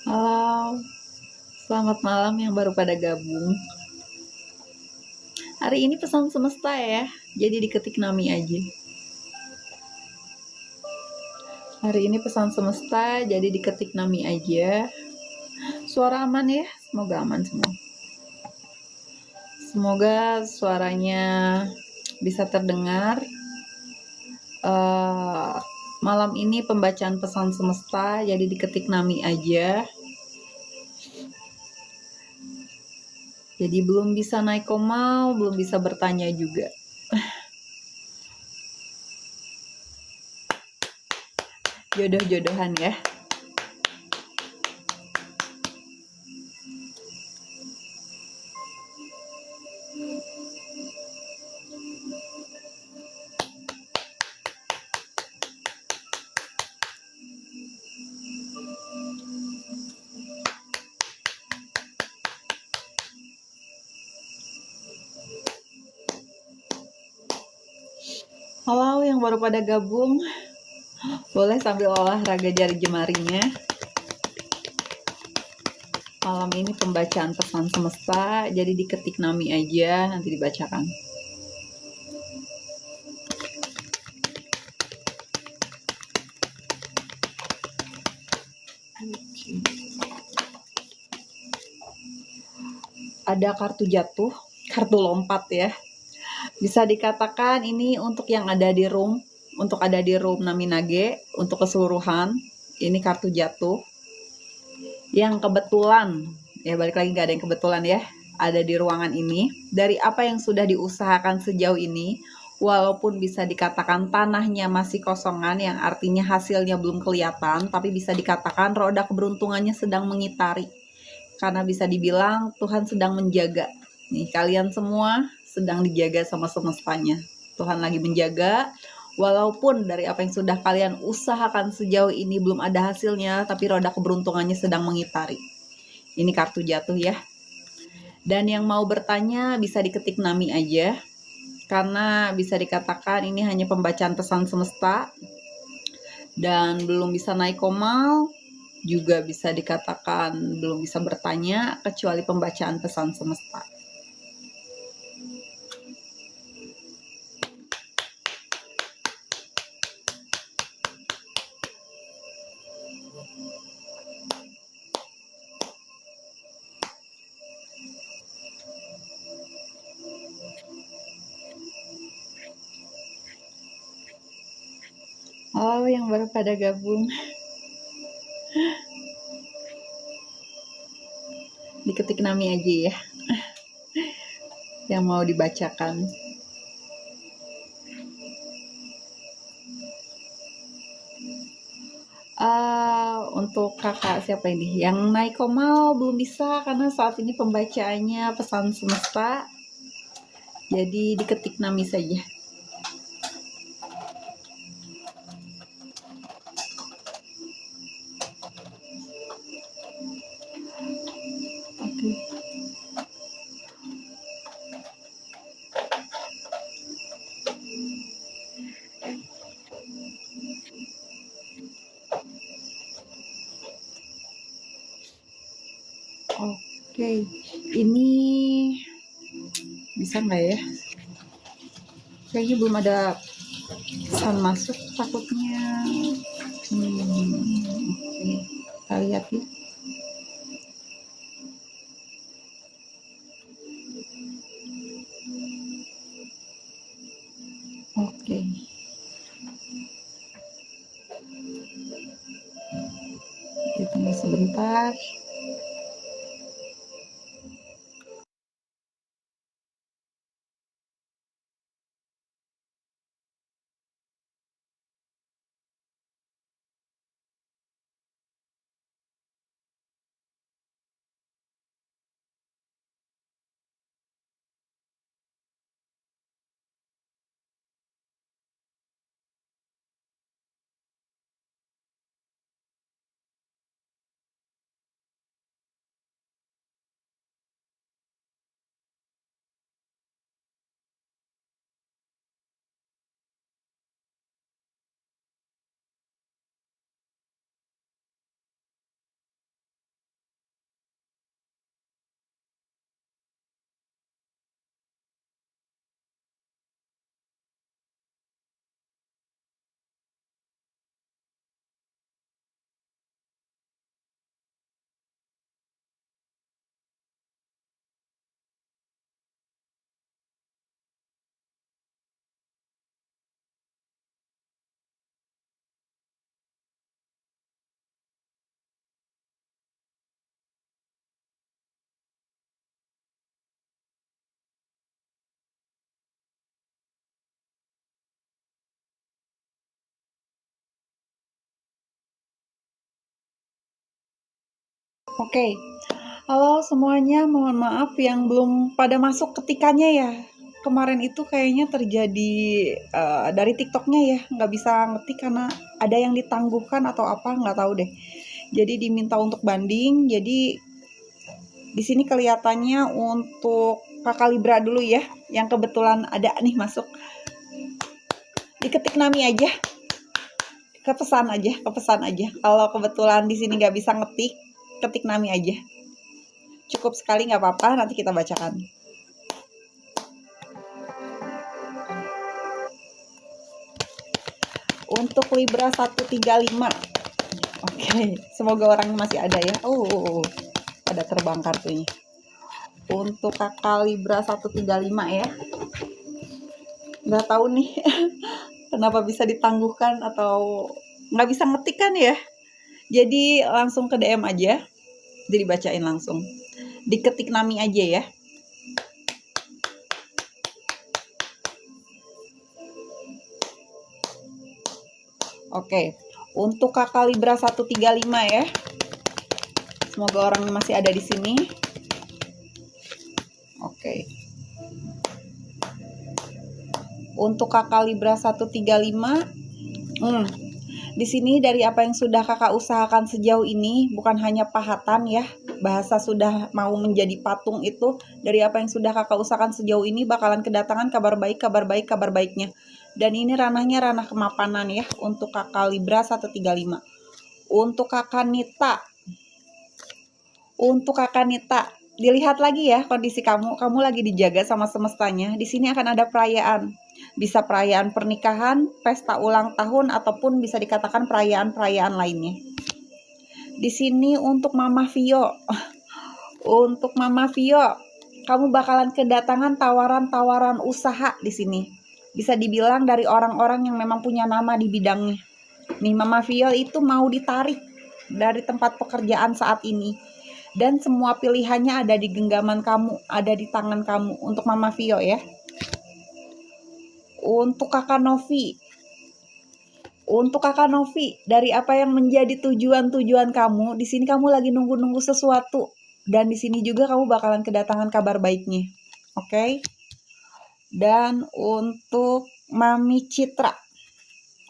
Halo, selamat malam yang baru pada gabung. Hari ini pesan semesta ya, jadi diketik Nami aja. Hari ini pesan semesta, jadi diketik Nami aja. Suara aman ya, semoga aman semua. Semoga suaranya bisa terdengar. Malam ini pembacaan pesan semesta, jadi diketik Nami aja. Jadi belum bisa naik komal, belum bisa bertanya juga. Jodoh-jodohan ya. Halo yang baru pada gabung, boleh sambil olahraga jari jemarinya. Malam ini pembacaan pesan semesta, jadi diketik Nami aja, nanti dibacakan. Ada kartu jatuh, kartu lompat ya. Bisa dikatakan ini untuk yang ada di room, untuk ada di room Naminage, untuk keseluruhan, ini kartu jatuh. Yang kebetulan, ya balik lagi gak ada yang kebetulan ya, ada di ruangan ini. Dari apa yang sudah diusahakan sejauh ini, walaupun bisa dikatakan tanahnya masih kosongan, yang artinya hasilnya belum kelihatan, tapi bisa dikatakan roda keberuntungannya sedang mengitari. Karena bisa dibilang Tuhan sedang menjaga. Nih, kalian semua sedang dijaga sama semestanya. Tuhan lagi menjaga, walaupun dari apa yang sudah kalian usahakan sejauh ini belum ada hasilnya, tapi roda keberuntungannya sedang mengitari. Ini kartu jatuh ya. Dan yang mau bertanya bisa diketik Nami aja, karena bisa dikatakan ini hanya pembacaan pesan semesta, dan belum bisa naik komal, juga bisa dikatakan belum bisa bertanya kecuali pembacaan pesan semesta. Oh, yang baru pada gabung, diketik Nami aja ya, yang mau dibacakan. Untuk kakak siapa ini? Yang naik komal belum bisa karena saat ini pembacaannya pesan semesta. Jadi diketik Nami saja. Oke. Oke. Ini bisa nggak ya? Kayaknya belum ada pesan masuk takutnya. Oke. Kita lihat ya. Oke. Kita tunggu sebentar. Oke, halo semuanya, mohon maaf yang belum pada masuk ketikannya ya. Kemarin itu kayaknya terjadi dari TikToknya ya, nggak bisa ngetik karena ada yang ditangguhkan atau apa, nggak tahu deh. Jadi diminta untuk banding, jadi di sini kelihatannya untuk Kakak Libra dulu ya, yang kebetulan ada nih masuk. Diketik nami aja, kepesan aja. Kalau kebetulan di sini nggak bisa ngetik, ketik nami aja. Cukup sekali nggak apa-apa, nanti kita bacakan. Untuk Libra 135. Oke, semoga orangnya masih ada ya. Ada terbang kartunya. Untuk kakak Libra 135 ya. Nggak tahu nih kenapa bisa ditangguhkan atau nggak bisa ngetik kan ya. Jadi langsung ke DM aja. Jadi bacain langsung. Diketik nami aja ya. Oke, untuk kakak Libra 135 ya. Semoga orangnya masih ada di sini. Oke. Untuk kakak Libra 135, di sini dari apa yang sudah kakak usahakan sejauh ini, bukan hanya pahatan ya, bahasa sudah mau menjadi patung itu, dari apa yang sudah kakak usahakan sejauh ini bakalan kedatangan kabar baiknya. Dan ini ranahnya ranah kemapanan ya, untuk kakak Libra 135. Untuk kakak Nita, dilihat lagi ya kondisi kamu lagi dijaga sama semestanya. Di sini akan ada perayaan. Bisa perayaan pernikahan, pesta ulang tahun, ataupun bisa dikatakan perayaan-perayaan lainnya. Di sini untuk Mama Vio. Untuk Mama Vio, kamu bakalan kedatangan tawaran-tawaran usaha di sini. Bisa dibilang dari orang-orang yang memang punya nama di bidangnya. Nih, Mama Vio itu mau ditarik dari tempat pekerjaan saat ini. Dan semua pilihannya ada di genggaman kamu, ada di tangan kamu. Untuk Mama Vio ya. Untuk kakak Novi, dari apa yang menjadi tujuan-tujuan kamu, di sini kamu lagi nunggu-nunggu sesuatu. Dan di sini juga kamu bakalan kedatangan kabar baiknya. Oke? Dan untuk Mami Citra.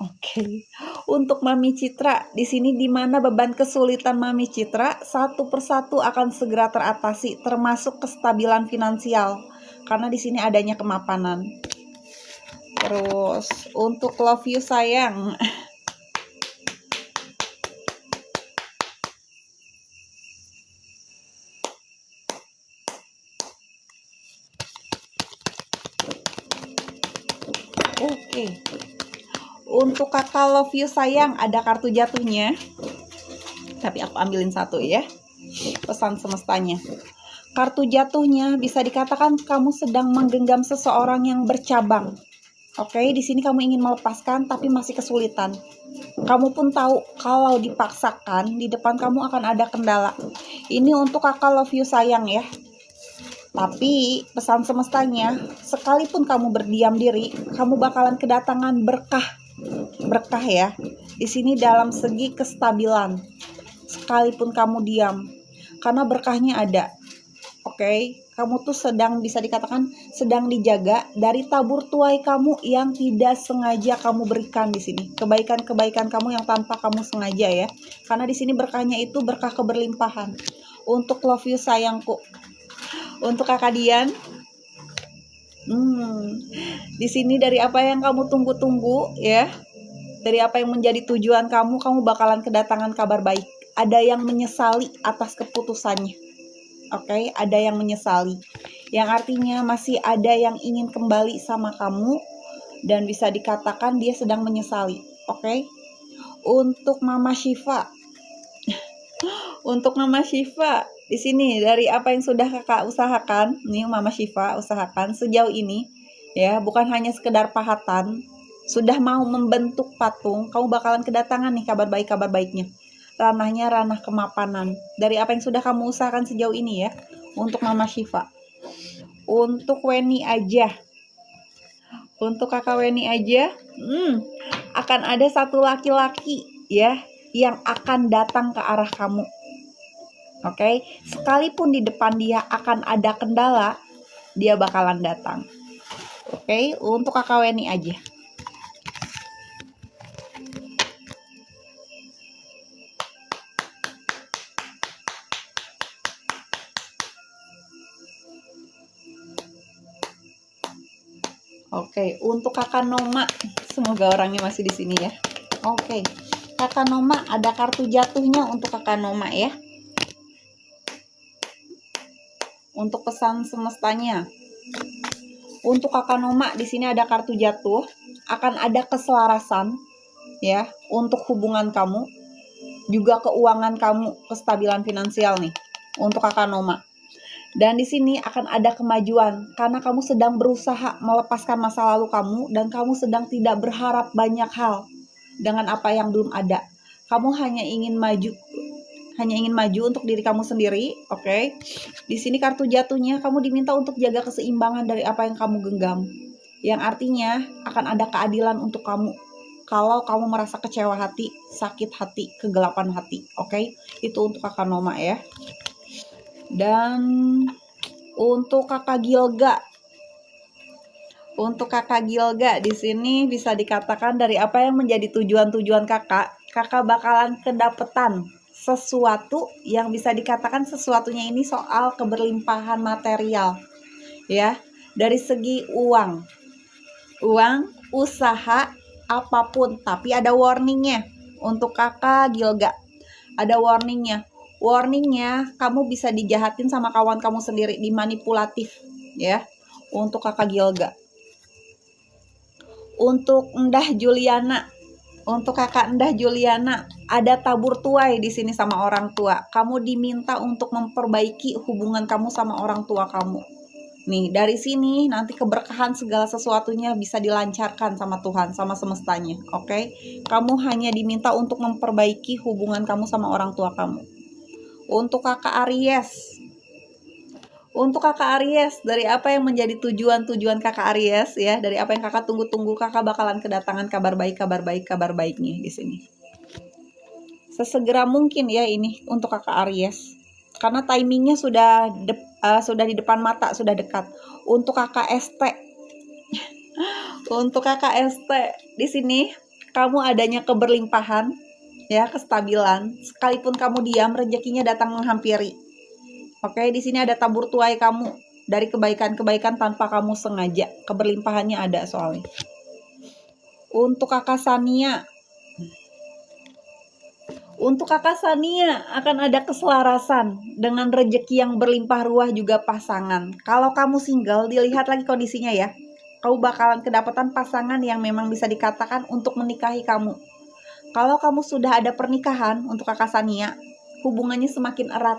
Oke. Untuk Mami Citra, di sini di mana beban kesulitan Mami Citra satu persatu akan segera teratasi, termasuk kestabilan finansial. Karena di sini adanya kemapanan. Terus untuk love you sayang. Oke. Untuk kakak love you sayang, ada kartu jatuhnya. Tapi aku ambilin satu ya. Pesan semestanya. Kartu jatuhnya bisa dikatakan kamu sedang menggenggam seseorang yang bercabang. Oke, di sini kamu ingin melepaskan tapi masih kesulitan. Kamu pun tahu kalau dipaksakan di depan kamu akan ada kendala. Ini untuk kakak love you sayang ya. Tapi pesan semestanya, sekalipun kamu berdiam diri, kamu bakalan kedatangan berkah ya. Di sini dalam segi kestabilan. Sekalipun kamu diam, karena berkahnya ada. Oke, kamu tuh bisa dikatakan sedang dijaga dari tabur tuai kamu yang tidak sengaja kamu berikan di sini. Kebaikan-kebaikan kamu yang tanpa kamu sengaja ya. Karena di sini berkahnya itu berkah keberlimpahan. Untuk love you sayangku. Untuk kakak Dian, di sini dari apa yang kamu tunggu-tunggu ya, dari apa yang menjadi tujuan kamu bakalan kedatangan kabar baik. Ada yang menyesali atas keputusannya. Oke, ada yang menyesali. Yang artinya masih ada yang ingin kembali sama kamu dan bisa dikatakan dia sedang menyesali. Oke. Untuk Mama Syifa. Untuk Mama Syifa, di sini dari apa yang sudah kakak usahakan, nih Mama Syifa usahakan sejauh ini, ya bukan hanya sekedar pahatan, sudah mau membentuk patung, kamu bakalan kedatangan nih kabar baiknya. Ranahnya ranah kemapanan. Dari apa yang sudah kamu usahakan sejauh ini ya, untuk Mama Syifa. Untuk Weni aja, untuk kakak Weni aja, akan ada satu laki-laki ya yang akan datang ke arah kamu. Oke, sekalipun di depan dia akan ada kendala, dia bakalan datang. Oke, untuk kakak Weni aja. Oke, untuk kakak Noma, semoga orangnya masih di sini ya. Oke, kakak Noma ada kartu jatuhnya untuk kakak Noma ya. Untuk pesan semestanya. Untuk kakak Noma di sini ada kartu jatuh, akan ada keselarasan ya untuk hubungan kamu, juga keuangan kamu, kestabilan finansial nih untuk kakak Noma. Dan di sini akan ada kemajuan karena kamu sedang berusaha melepaskan masa lalu kamu dan kamu sedang tidak berharap banyak hal dengan apa yang belum ada. Kamu hanya ingin maju untuk diri kamu sendiri, oke? Di sini kartu jatuhnya kamu diminta untuk jaga keseimbangan dari apa yang kamu genggam. Yang artinya akan ada keadilan untuk kamu. Kalau kamu merasa kecewa hati, sakit hati, kegelapan hati, oke? Itu untuk kakak Noma ya. Dan untuk kakak Gilga di sini bisa dikatakan dari apa yang menjadi tujuan-tujuan kakak bakalan kedapetan sesuatu yang bisa dikatakan sesuatunya ini soal keberlimpahan material ya, dari segi uang, usaha, apapun. Tapi ada warningnya untuk kakak Gilga, ada warningnya kamu bisa dijahatin sama kawan kamu sendiri, dimanipulatif ya untuk kakak Gilga. Untuk kakak Endah Juliana ada tabur tuai di sini sama orang tua. Kamu diminta untuk memperbaiki hubungan kamu sama orang tua kamu. Nih, dari sini nanti keberkahan segala sesuatunya bisa dilancarkan sama Tuhan, sama semestanya, oke? Kamu hanya diminta untuk memperbaiki hubungan kamu sama orang tua kamu. Untuk kakak Aries, dari apa yang menjadi tujuan kakak Aries ya, dari apa yang kakak tunggu-tunggu, kakak bakalan kedatangan kabar baiknya di sini. Sesegera mungkin ya ini untuk kakak Aries. Karena timingnya sudah di depan mata, sudah dekat. Untuk kakak ST. Di sini kamu adanya keberlimpahan ya, kestabilan. Sekalipun kamu diam, rezekinya datang menghampiri. Oke, di sini ada tabur tuai kamu dari kebaikan-kebaikan tanpa kamu sengaja. Keberlimpahannya ada soalnya. Untuk kakak Sania akan ada keselarasan dengan rezeki yang berlimpah ruah juga pasangan. Kalau kamu single, dilihat lagi kondisinya ya. Kamu bakalan kedapatan pasangan yang memang bisa dikatakan untuk menikahi kamu. Kalau kamu sudah ada pernikahan untuk kakak Sania, hubungannya semakin erat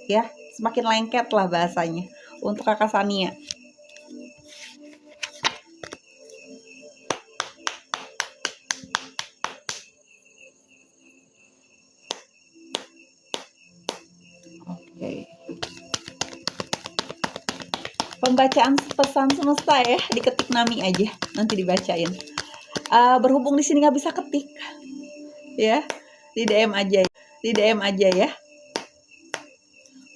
ya, semakin lengket lah bahasanya untuk kakak Sania. Oke. Pembacaan pesan semesta ya, diketik Nami aja, nanti dibacain. Berhubung di sini nggak bisa ketik ya, di DM aja ya.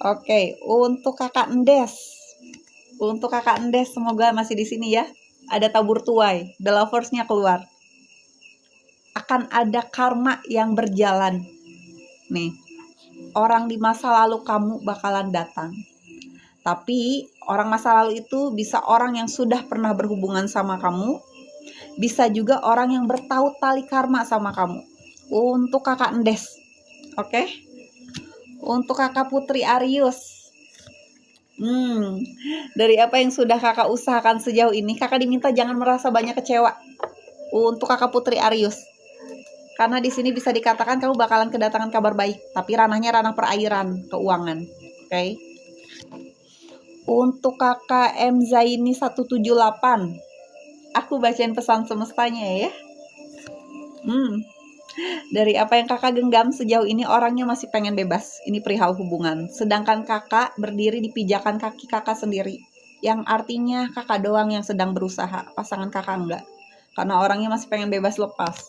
Oke, untuk kakak Endes semoga masih di sini ya. Ada tabur tuai, the lovers-nya keluar. Akan ada karma yang berjalan nih. Orang di masa lalu kamu bakalan datang. Tapi orang masa lalu itu bisa orang yang sudah pernah berhubungan sama kamu, bisa juga orang yang bertaut tali karma sama kamu. Untuk kakak Endes, oke? Untuk kakak Putri Arius, dari apa yang sudah kakak usahakan sejauh ini, kakak diminta jangan merasa banyak kecewa. Untuk kakak Putri Arius, karena di sini bisa dikatakan kamu bakalan kedatangan kabar baik, tapi ranahnya ranah perairan, keuangan, oke? Untuk kakak M Zaini 178, aku bacain pesan semestanya ya. Dari apa yang kakak genggam sejauh ini, orangnya masih pengen bebas. Ini perihal hubungan. Sedangkan kakak berdiri di pijakan kaki kakak sendiri, yang artinya kakak doang yang sedang berusaha, pasangan kakak enggak. Karena orangnya masih pengen bebas lepas.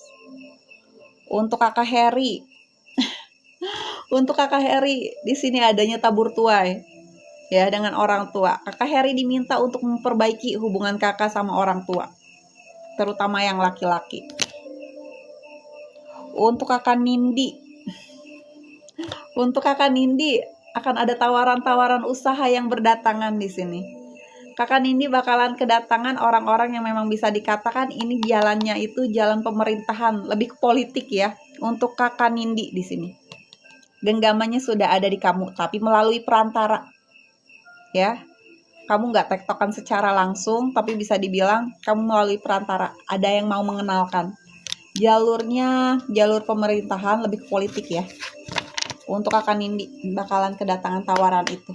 Untuk kakak Harry Untuk kakak Heri, di sini adanya tabur tuai ya dengan orang tua. Kakak Heri diminta untuk memperbaiki hubungan kakak sama orang tua, terutama yang laki-laki. Untuk kakak Nindi, akan ada tawaran-tawaran usaha yang berdatangan di sini. Kakak Nindi bakalan kedatangan orang-orang yang memang bisa dikatakan ini jalannya itu jalan pemerintahan, lebih ke politik ya. Untuk kakak Nindi di sini, genggamannya sudah ada di kamu, tapi melalui perantara ya. Kamu nggak tektokan secara langsung, tapi bisa dibilang kamu melalui perantara. Ada yang mau mengenalkan. Jalurnya jalur pemerintahan, lebih ke politik ya. Untuk kakak Nindi bakalan kedatangan tawaran itu.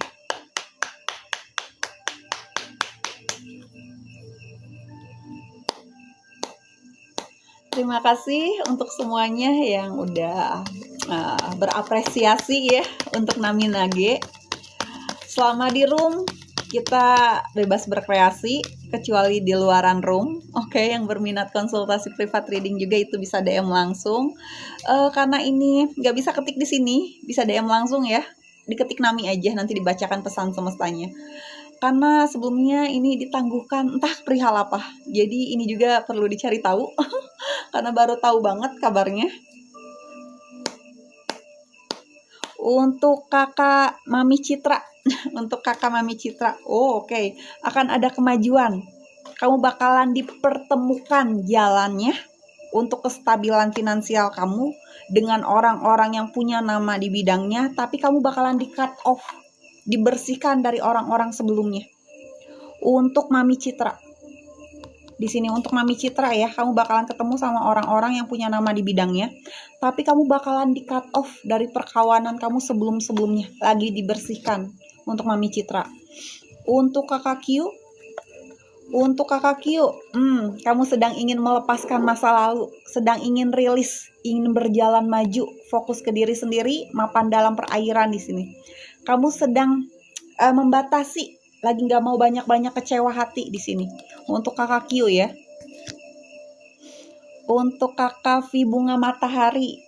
Terima kasih untuk semuanya yang udah berapresiasi ya untuk Nami Nage. Selama di room kita bebas berkreasi, kecuali di luaran room. Oke, yang berminat konsultasi privat reading juga itu bisa DM langsung. Karena ini nggak bisa ketik di sini, bisa DM langsung ya. Diketik Nami aja, nanti dibacakan pesan semestanya. Karena sebelumnya ini ditangguhkan entah perihal apa. Jadi ini juga perlu dicari tahu. Karena baru tahu banget kabarnya. Untuk kakak Mami Citra, untuk kakak Mami Citra, oke. Akan ada kemajuan. Kamu bakalan dipertemukan jalannya untuk kestabilan finansial kamu dengan orang-orang yang punya nama di bidangnya, tapi kamu bakalan di cut off, dibersihkan dari orang-orang sebelumnya. Untuk Mami Citra, di sini untuk Mami Citra ya, kamu bakalan ketemu sama orang-orang yang punya nama di bidangnya, tapi kamu bakalan di cut off dari perkawanan kamu sebelum-sebelumnya, lagi dibersihkan untuk Mami Citra. Untuk kakak Q, kamu sedang ingin melepaskan masa lalu, sedang ingin rilis, ingin berjalan maju, fokus ke diri sendiri, mapan dalam perairan di sini. Kamu sedang membatasi, lagi nggak mau banyak-banyak kecewa hati di sini. Untuk kakak Q ya. Untuk kakak V bunga matahari,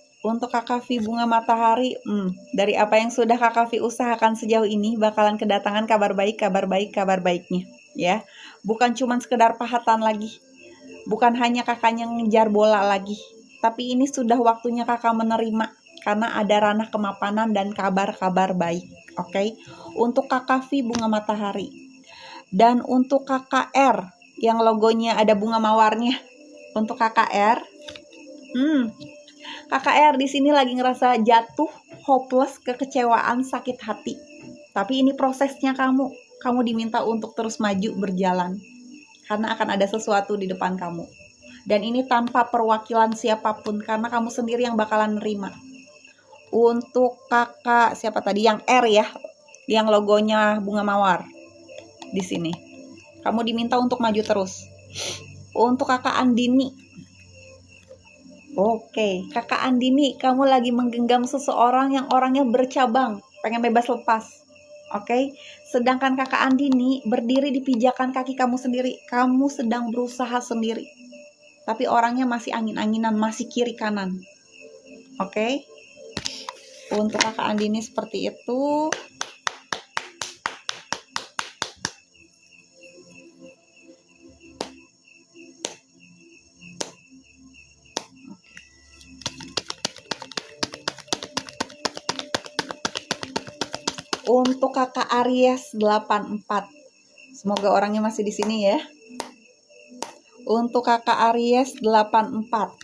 dari apa yang sudah kakak V usahakan sejauh ini, bakalan kedatangan kabar baiknya ya. Bukan cuma sekedar pahatan lagi, bukan hanya kakaknya ngejar bola lagi, tapi ini sudah waktunya kakak menerima, karena ada ranah kemapanan dan kabar-kabar baik. Oke. Untuk kakak V bunga matahari, dan untuk kakak R yang logonya ada bunga mawarnya. Untuk KKR, KKR di sini lagi ngerasa jatuh, hopeless, kekecewaan, sakit hati. Tapi ini prosesnya kamu diminta untuk terus maju berjalan, karena akan ada sesuatu di depan kamu. Dan ini tanpa perwakilan siapapun, karena kamu sendiri yang bakalan nerima. Untuk kakak siapa tadi yang R ya, yang logonya bunga mawar di sini, kamu diminta untuk maju terus. Untuk kakak Andini, kakak Andini, kamu lagi menggenggam seseorang yang orangnya bercabang, pengen bebas lepas. Sedangkan kakak Andini berdiri di pijakan kaki kamu sendiri, kamu sedang berusaha sendiri, tapi orangnya masih angin-anginan, masih kiri kanan. Untuk kakak Andini seperti itu. Untuk kakak Aries 84, semoga orangnya masih di sini ya. Untuk kakak Aries 84,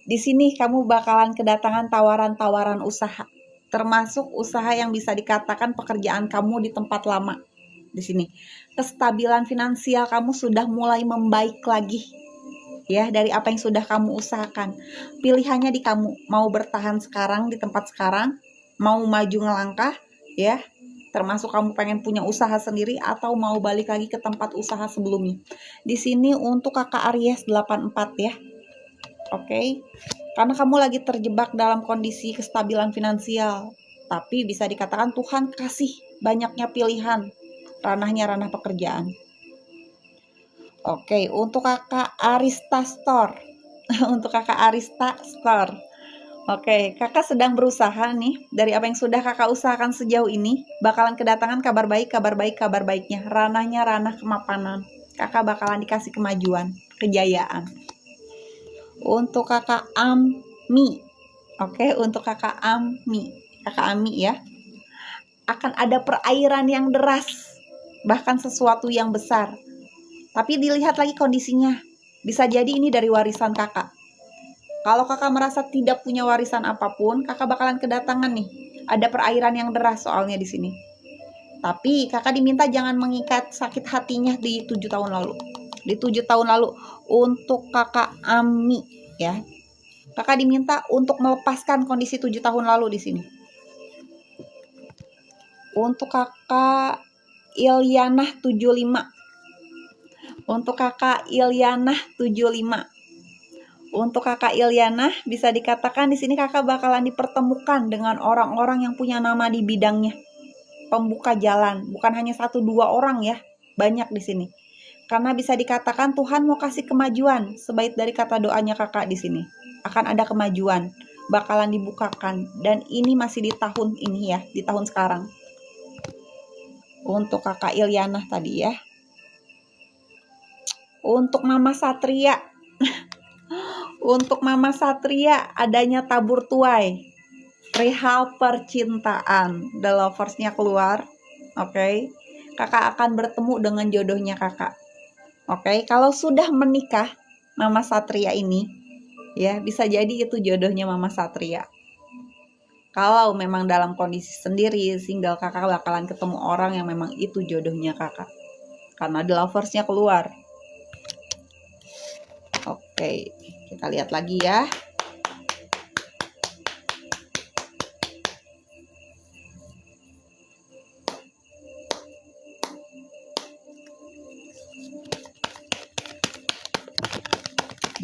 di sini kamu bakalan kedatangan tawaran-tawaran usaha, termasuk usaha yang bisa dikatakan pekerjaan kamu di tempat lama. Di sini kestabilan finansial kamu sudah mulai membaik lagi ya, dari apa yang sudah kamu usahakan. Pilihannya di kamu, mau bertahan sekarang di tempat sekarang, mau maju ngelangkah ya, termasuk kamu pengen punya usaha sendiri atau mau balik lagi ke tempat usaha sebelumnya. Di sini untuk kakak Aries 84 ya. Karena kamu lagi terjebak dalam kondisi kestabilan finansial, tapi bisa dikatakan Tuhan kasih banyaknya pilihan, ranahnya ranah pekerjaan. Untuk kakak Arista Store. Untuk kakak Arista Store. Oke, kakak sedang berusaha nih. Dari apa yang sudah kakak usahakan sejauh ini, bakalan kedatangan kabar baik, kabar baik, kabar baiknya. Ranahnya ranah kemapanan. Kakak bakalan dikasih kemajuan, kejayaan. Untuk kakak Ami, oke, untuk kakak Ami ya, akan ada perairan yang deras, bahkan sesuatu yang besar. Tapi dilihat lagi kondisinya, bisa jadi ini dari warisan kakak. Kalau kakak merasa tidak punya warisan apapun, kakak bakalan kedatangan nih. Ada perairan yang deras soalnya di sini. Tapi kakak diminta jangan mengikat sakit hatinya di 7 tahun lalu. Di 7 tahun lalu untuk kakak Ami ya. Kakak diminta untuk melepaskan kondisi 7 tahun lalu di sini. Untuk kakak Ilyanah 75. Untuk kakak Ilyanah 75. Untuk kakak Ilyanah, bisa dikatakan di sini kakak bakalan dipertemukan dengan orang-orang yang punya nama di bidangnya. Pembuka jalan, bukan hanya 1-2 orang ya, banyak di sini. Karena bisa dikatakan Tuhan mau kasih kemajuan, sebaik dari kata doanya kakak di sini. Akan ada kemajuan, bakalan dibukakan, dan ini masih di tahun ini ya, di tahun sekarang. Untuk kakak Ilyanah tadi ya. Untuk Mama Satria. Untuk Mama Satria adanya tabur tuai. Perihal percintaan. The lovers-nya keluar. Oke. Kakak akan bertemu dengan jodohnya kakak. Oke. Kalau sudah menikah Mama Satria ini, ya bisa jadi itu jodohnya Mama Satria. Kalau memang dalam kondisi sendiri, single, kakak bakalan ketemu orang yang memang itu jodohnya kakak. Karena the lovers-nya keluar. Oke, kita lihat lagi ya.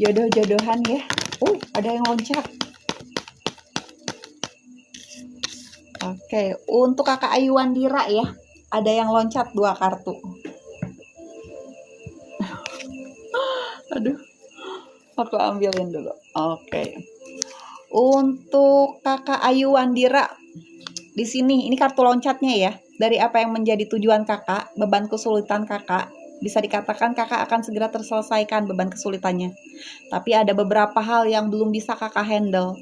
Jodoh-jodohan ya. Ada yang loncat. Oke, untuk kakak Ayu Wandira ya, ada yang loncat 2 kartu. Aduh, aku ambilin dulu. Oke. Untuk kakak Ayu Wandira, di sini ini kartu loncatnya ya. Dari apa yang menjadi tujuan kakak, beban kesulitan kakak, bisa dikatakan kakak akan segera terselesaikan beban kesulitannya. Tapi ada beberapa hal yang belum bisa kakak handle.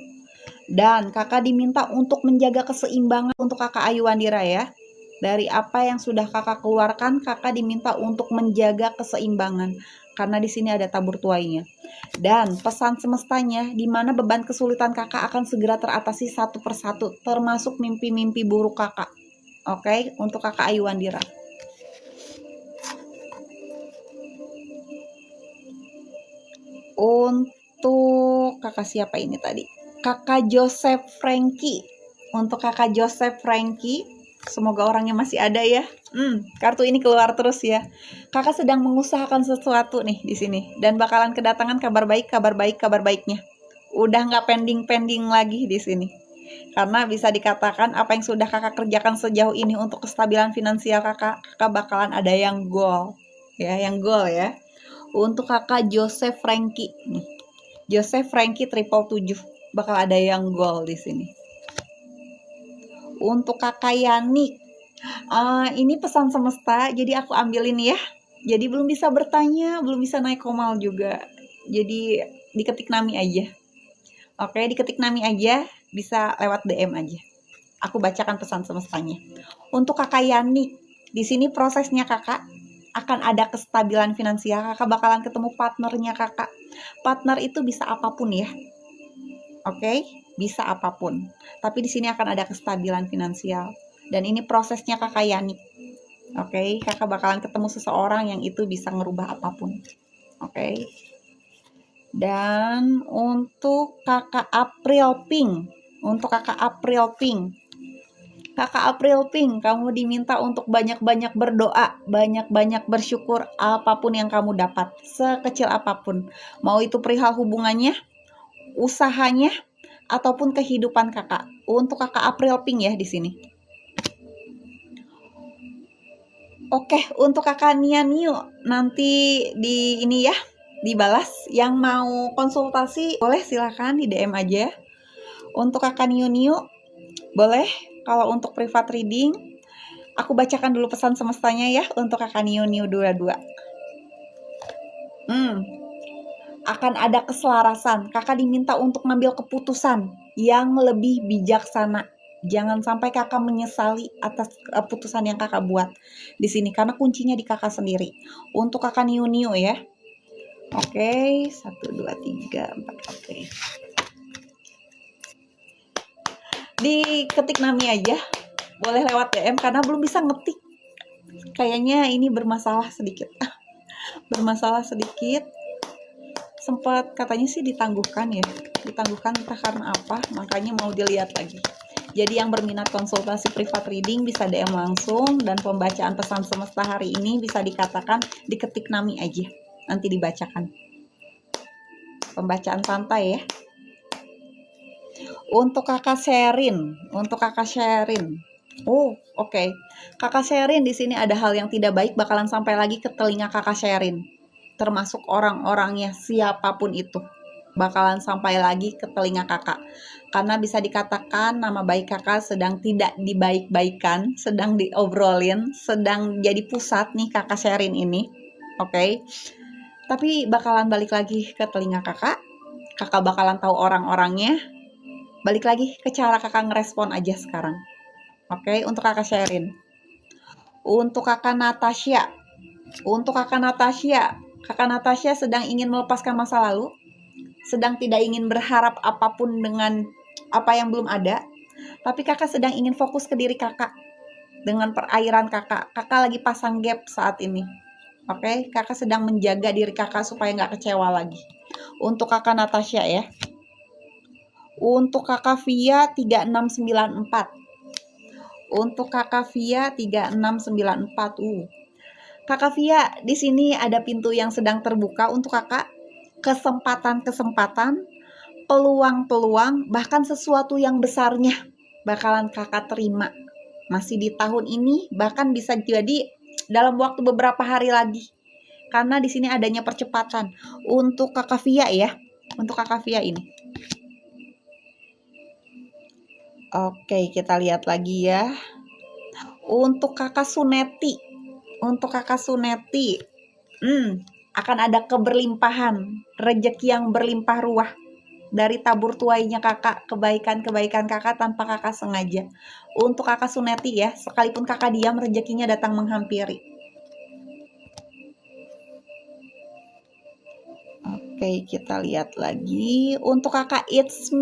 Dan kakak diminta untuk menjaga keseimbangan untuk kakak Ayu Wandira ya. Dari apa yang sudah kakak keluarkan, kakak diminta untuk menjaga keseimbangan. Karena di sini ada tabur tuainya. Dan pesan semestanya, di mana beban kesulitan kakak akan segera teratasi satu persatu, termasuk mimpi-mimpi buruk kakak. Oke, untuk kakak Ayu Wandira. Untuk kakak siapa ini tadi? Kakak Joseph Frankie. Untuk kakak Joseph Frankie, semoga orangnya masih ada ya. Kartu ini keluar terus ya. Kakak sedang mengusahakan sesuatu nih di sini dan bakalan kedatangan kabar baik, kabar baik, kabar baiknya. Udah nggak pending-pending lagi di sini. Karena bisa dikatakan apa yang sudah kakak kerjakan sejauh ini untuk kestabilan finansial kakak bakalan ada yang goal. Ya, yang goal ya. Untuk kakak Joseph Frankie nih. Joseph Frankie 777 bakal ada yang goal di sini. Untuk kakak Yani, ini pesan semesta, jadi aku ambilin ya. Jadi belum bisa bertanya, belum bisa naik komal juga. Jadi diketik Nami aja. Oke, diketik Nami aja, bisa lewat DM aja. Aku bacakan pesan semestanya. Untuk kakak Yani, di sini prosesnya kakak akan ada kestabilan finansial. Kakak bakalan ketemu partnernya kakak. Partner itu bisa apapun ya. Oke, bisa apapun. Tapi di sini akan ada kestabilan finansial. Dan ini prosesnya kakak Yani. Oke, kakak bakalan ketemu seseorang yang itu bisa ngerubah apapun. Oke. Dan untuk kakak April Pink. Untuk kakak April Pink. Kakak April Pink, kamu diminta untuk banyak-banyak berdoa, banyak-banyak bersyukur apapun yang kamu dapat, sekecil apapun. Mau itu perihal hubungannya, usahanya, ataupun kehidupan kakak. Untuk kakak April Pink ya di sini. Oke, untuk kakak Niu nanti di ini ya, dibalas. Yang mau konsultasi boleh silakan di DM aja. Untuk kakak Niu-Niu, boleh kalau untuk private reading, aku bacakan dulu pesan semestanya ya untuk kakak Niu-Niu 22. Akan ada keselarasan. Kakak diminta untuk mengambil keputusan yang lebih bijaksana. Jangan sampai kakak menyesali atas keputusan yang kakak buat di sini, karena kuncinya di kakak sendiri. Untuk kakak Niu-Niu ya. Oke, 1, 2, 3, 4. Oke. Diketik Nami aja. Boleh lewat DM karena belum bisa ngetik. Kayaknya ini bermasalah sedikit. Bermasalah sedikit. Sempat katanya sih ditangguhkan ya, ditangguhkan entah karena apa, makanya mau dilihat lagi. Jadi yang berminat konsultasi private reading bisa DM langsung, dan pembacaan pesan semesta hari ini bisa dikatakan diketik Nami aja, nanti dibacakan. Pembacaan santai ya. Untuk kakak Sherin, oh oke. Kakak Sherin di sini ada hal yang tidak baik bakalan sampai lagi ke telinga kakak Sherin. Termasuk orang-orangnya, siapapun itu bakalan sampai lagi ke telinga kakak, karena bisa dikatakan nama baik kakak sedang tidak dibaik-baikan, sedang diobrolin, sedang jadi pusat nih kakak Sherin ini. Oke. Tapi bakalan balik lagi ke telinga kakak bakalan tahu orang-orangnya, balik lagi ke cara kakak ngerespon aja sekarang. Oke, untuk kakak Sherin. Untuk kakak Natasha, kakak Natasha sedang ingin melepaskan masa lalu, sedang tidak ingin berharap apapun dengan apa yang belum ada, tapi kakak sedang ingin fokus ke diri kakak dengan perairan kakak. Kakak lagi pasang gap saat ini. Oke, kakak sedang menjaga diri kakak supaya nggak kecewa lagi. Untuk kakak Natasha ya. Untuk kakak Via 3694. Untuk kakak Via 3694. Kakak Via, di sini ada pintu yang sedang terbuka untuk kakak, kesempatan-kesempatan, peluang-peluang, bahkan sesuatu yang besarnya bakalan kakak terima. Masih di tahun ini, bahkan bisa jadi dalam waktu beberapa hari lagi. Karena di sini adanya percepatan. Untuk kakak Via ya, untuk kakak Via ini. Oke, kita lihat lagi ya. Untuk kakak Suneti, akan ada keberlimpahan, rezeki yang berlimpah ruah dari tabur tuainya kakak, kebaikan-kebaikan kakak tanpa kakak sengaja. Untuk kakak Suneti ya, sekalipun kakak diam, rezekinya datang menghampiri. Oke, kita lihat lagi. Untuk kakak It's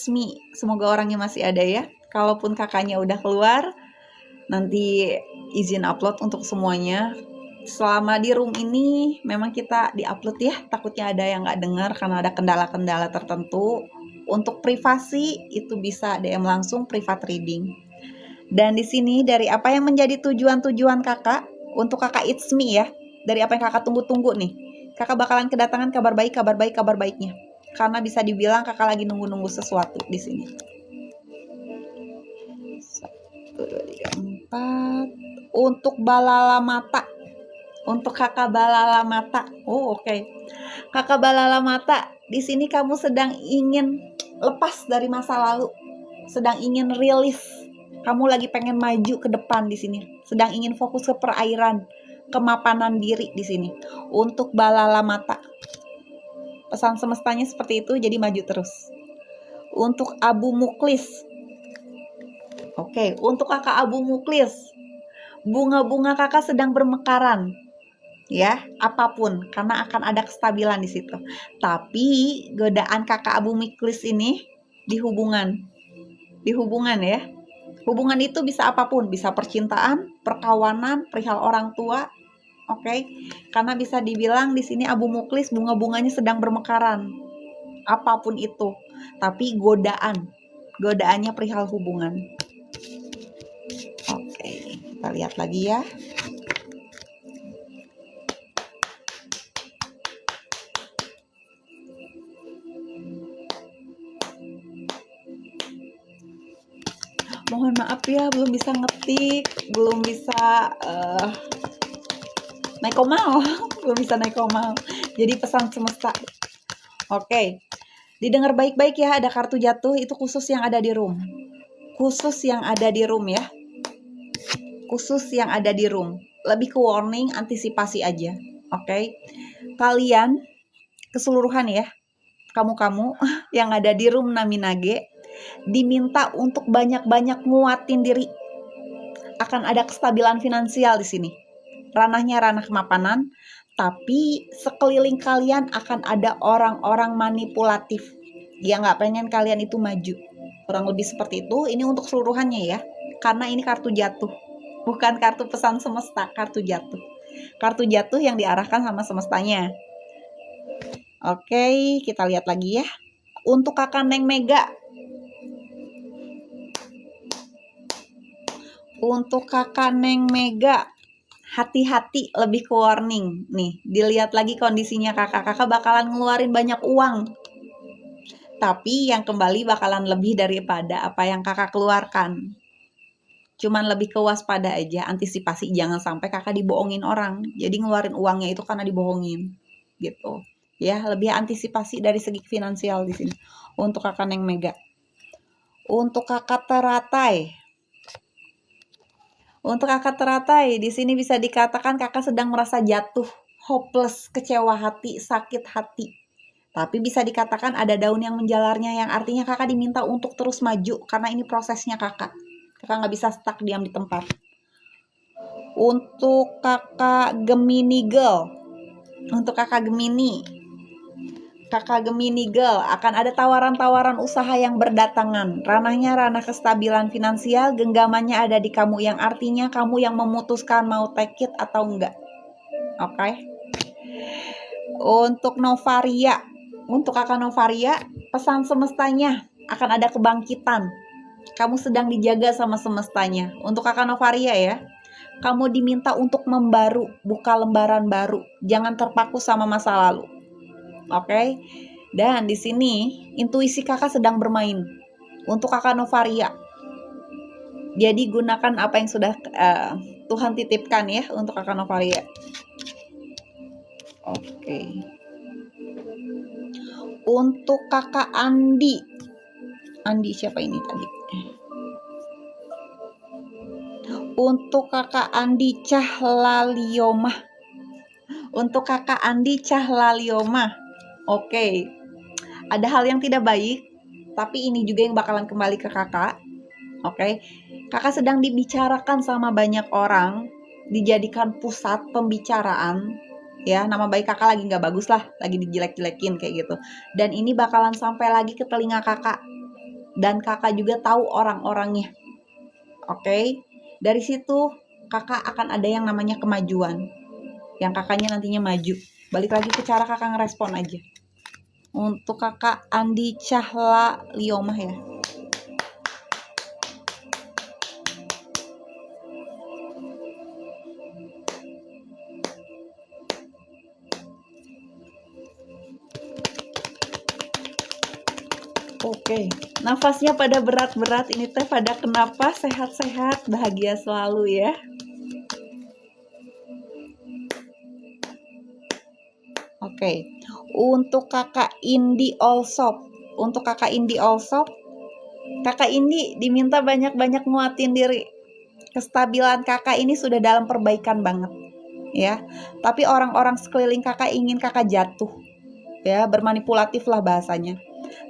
Me, semoga orangnya masih ada ya. Kalaupun kakaknya udah keluar, nanti izin upload untuk semuanya. Selama di room ini memang kita di-upload ya, takutnya ada yang nggak dengar karena ada kendala-kendala tertentu. Untuk privasi itu bisa DM langsung private reading. Dan di sini dari apa yang menjadi tujuan-tujuan kakak, untuk kakak It's Me ya, dari apa yang kakak tunggu-tunggu nih, kakak bakalan kedatangan kabar baiknya. Karena bisa dibilang kakak lagi nunggu-nunggu sesuatu di sini. 1, 2, 3, 4. Untuk Balala Mata, untuk kakak Balala Mata. Oh oke. Kakak Balala Mata, di sini kamu sedang ingin lepas dari masa lalu, sedang ingin rilis. Kamu lagi pengen maju ke depan di sini, sedang ingin fokus ke perairan, kemapanan diri di sini. Untuk Balala Mata, pesan semestanya seperti itu, jadi maju terus. Untuk Abu Muklis, oke, untuk kakak Abu Muklis, bunga-bunga kakak sedang bermekaran ya, apapun, karena akan ada kestabilan di situ. Tapi godaan kakak Abu Muklis ini di hubungan ya. Hubungan itu bisa apapun, bisa percintaan, perkawanan, perihal orang tua. Oke, karena bisa dibilang di sini Abu Muklis bunga-bunganya sedang bermekaran, apapun itu. Tapi godaannya perihal hubungan. Oke, kita lihat lagi ya. Mohon maaf ya, belum bisa ngetik, belum bisa naik komal, belum bisa naik komal. Jadi pesan semesta. Oke. Didengar baik-baik ya, ada kartu jatuh itu khusus yang ada di room. Khusus yang ada di room ya. Khusus yang ada di room. Lebih ke warning, antisipasi aja. Oke. Kalian keseluruhan ya, kamu-kamu yang ada di room Naminage diminta untuk banyak-banyak nguatin diri. Akan ada kestabilan finansial di sini. Ranahnya ranah kemapanan, tapi sekeliling kalian akan ada orang-orang manipulatif yang nggak pengen kalian itu maju. Kurang lebih seperti itu. Ini untuk seluruhannya ya, karena ini kartu jatuh, bukan kartu pesan semesta, kartu jatuh. Kartu jatuh yang diarahkan sama semestanya. Oke, kita lihat lagi ya. Untuk kakak Neng Mega. Untuk kakak Neng Mega, hati-hati, lebih ke warning. Nih, dilihat lagi kondisinya kakak. Kakak bakalan ngeluarin banyak uang. Tapi yang kembali bakalan lebih daripada apa yang kakak keluarkan. Cuman lebih ke waspada aja, antisipasi jangan sampai kakak dibohongin orang. Jadi ngeluarin uangnya itu karena dibohongin. Gitu. Ya, lebih antisipasi dari segi finansial di sini. Untuk kakak Neng Mega. Untuk kakak Teratai. Untuk kakak Teratai, di sini bisa dikatakan kakak sedang merasa jatuh, hopeless, kecewa hati, sakit hati. Tapi bisa dikatakan ada daun yang menjalarnya, yang artinya kakak diminta untuk terus maju, karena ini prosesnya kakak. Kakak nggak bisa stuck diam di tempat. Untuk kakak Gemini Girl, untuk kakak Gemini Girl, akan ada tawaran-tawaran usaha yang berdatangan. Ranahnya ranah kestabilan finansial, genggamannya ada di kamu, yang artinya kamu yang memutuskan mau take it atau enggak. Oke. Untuk Novaria, untuk kakak Novaria, pesan semestanya akan ada kebangkitan. Kamu sedang dijaga sama semestanya. Untuk kakak Novaria ya, kamu diminta untuk membaru, buka lembaran baru. Jangan terpaku sama masa lalu. Oke. Dan di sini intuisi kakak sedang bermain untuk kakak Novaria. Jadi gunakan apa yang sudah Tuhan titipkan ya untuk kakak Novaria. Oke. Untuk kakak Andi. Andi siapa ini tadi? Untuk kakak Andi Cahlaliomah. Untuk kakak Andi Cahlaliomah. Oke, ada hal yang tidak baik, tapi ini juga yang bakalan kembali ke kakak. Oke, kakak sedang dibicarakan sama banyak orang, dijadikan pusat pembicaraan. Ya, nama baik kakak lagi nggak bagus lah, lagi dijelek-jelekin kayak gitu. Dan ini bakalan sampai lagi ke telinga kakak. Dan kakak juga tahu orang-orangnya. Oke, dari situ kakak akan ada yang namanya kemajuan. Yang kakaknya nantinya maju. Balik lagi ke cara kakak ngerespon aja. Untuk kakak Andi Cahlaliomah ya. Oke, nafasnya pada berat-berat, ini teh pada kenapa sehat-sehat, bahagia selalu ya. Oke, untuk kakak Indi Allsop, kakak Indi diminta banyak-banyak nguatin diri. Kestabilan kakak ini sudah dalam perbaikan banget ya. Tapi orang-orang sekeliling kakak ingin kakak jatuh ya, bermanipulatif lah bahasanya.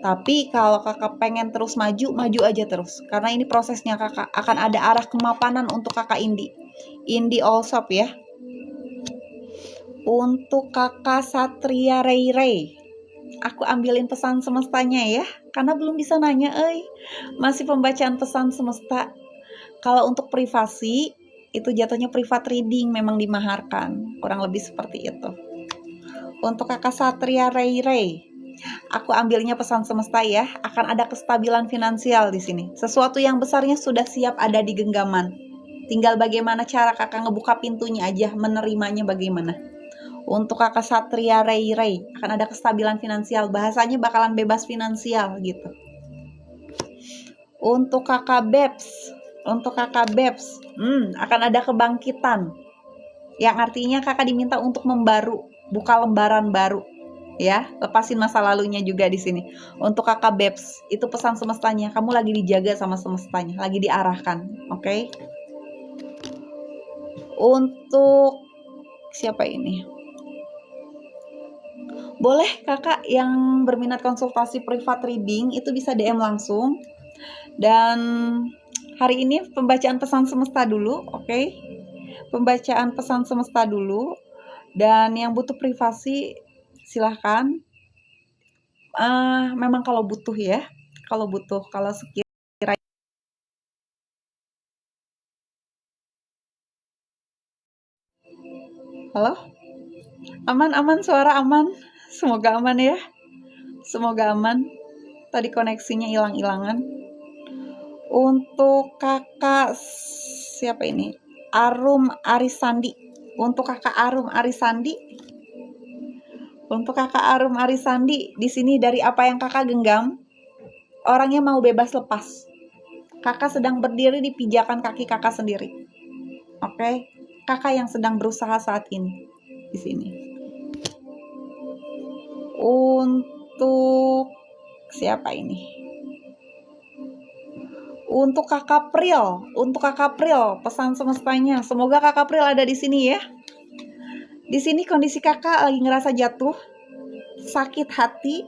Tapi kalau kakak pengen terus maju aja terus. Karena ini prosesnya kakak, akan ada arah kemapanan untuk kakak Indi Allsop ya. Untuk kakak Satria Ray, aku ambilin pesan semestanya ya, karena belum bisa nanya, masih pembacaan pesan semesta. Kalau untuk privasi, itu jatuhnya private reading, memang dimaharkan, kurang lebih seperti itu. Untuk kakak Satria Ray, aku ambilnya pesan semesta ya, akan ada kestabilan finansial di sini. Sesuatu yang besarnya sudah siap ada di genggaman. Tinggal bagaimana cara kakak ngebuka pintunya aja, menerimanya bagaimana. Untuk kakak Satria Ray, akan ada kestabilan finansial, bahasanya bakalan bebas finansial gitu. Untuk kakak Babes, akan ada kebangkitan, yang artinya kakak diminta untuk membaru, buka lembaran baru. ya. Lepasin masa lalunya juga di sini. Untuk kakak Babes, itu pesan semestanya. Kamu lagi dijaga sama semestanya, lagi diarahkan, oke? Untuk siapa ini? Boleh kakak yang berminat konsultasi privat reading itu bisa DM langsung. Dan hari ini pembacaan pesan semesta dulu, oke? Pembacaan pesan semesta dulu. Dan yang butuh privasi silahkan. Memang kalau butuh ya, kalau sekiranya. Halo? Aman, suara aman. Semoga aman ya. Semoga aman. Tadi koneksinya hilang-hilangan. Untuk kakak siapa ini? Arum Arisandi. Untuk kakak Arum Arisandi. Untuk kakak Arum Arisandi, di sini dari apa yang kakak genggam, orangnya mau bebas lepas. Kakak sedang berdiri di pijakan kaki kakak sendiri. Oke? Kakak yang sedang berusaha saat ini di sini. Untuk siapa ini? Untuk kakak April, pesan semestanya. Semoga kakak April ada di sini ya. Di sini kondisi kakak lagi ngerasa jatuh, sakit hati,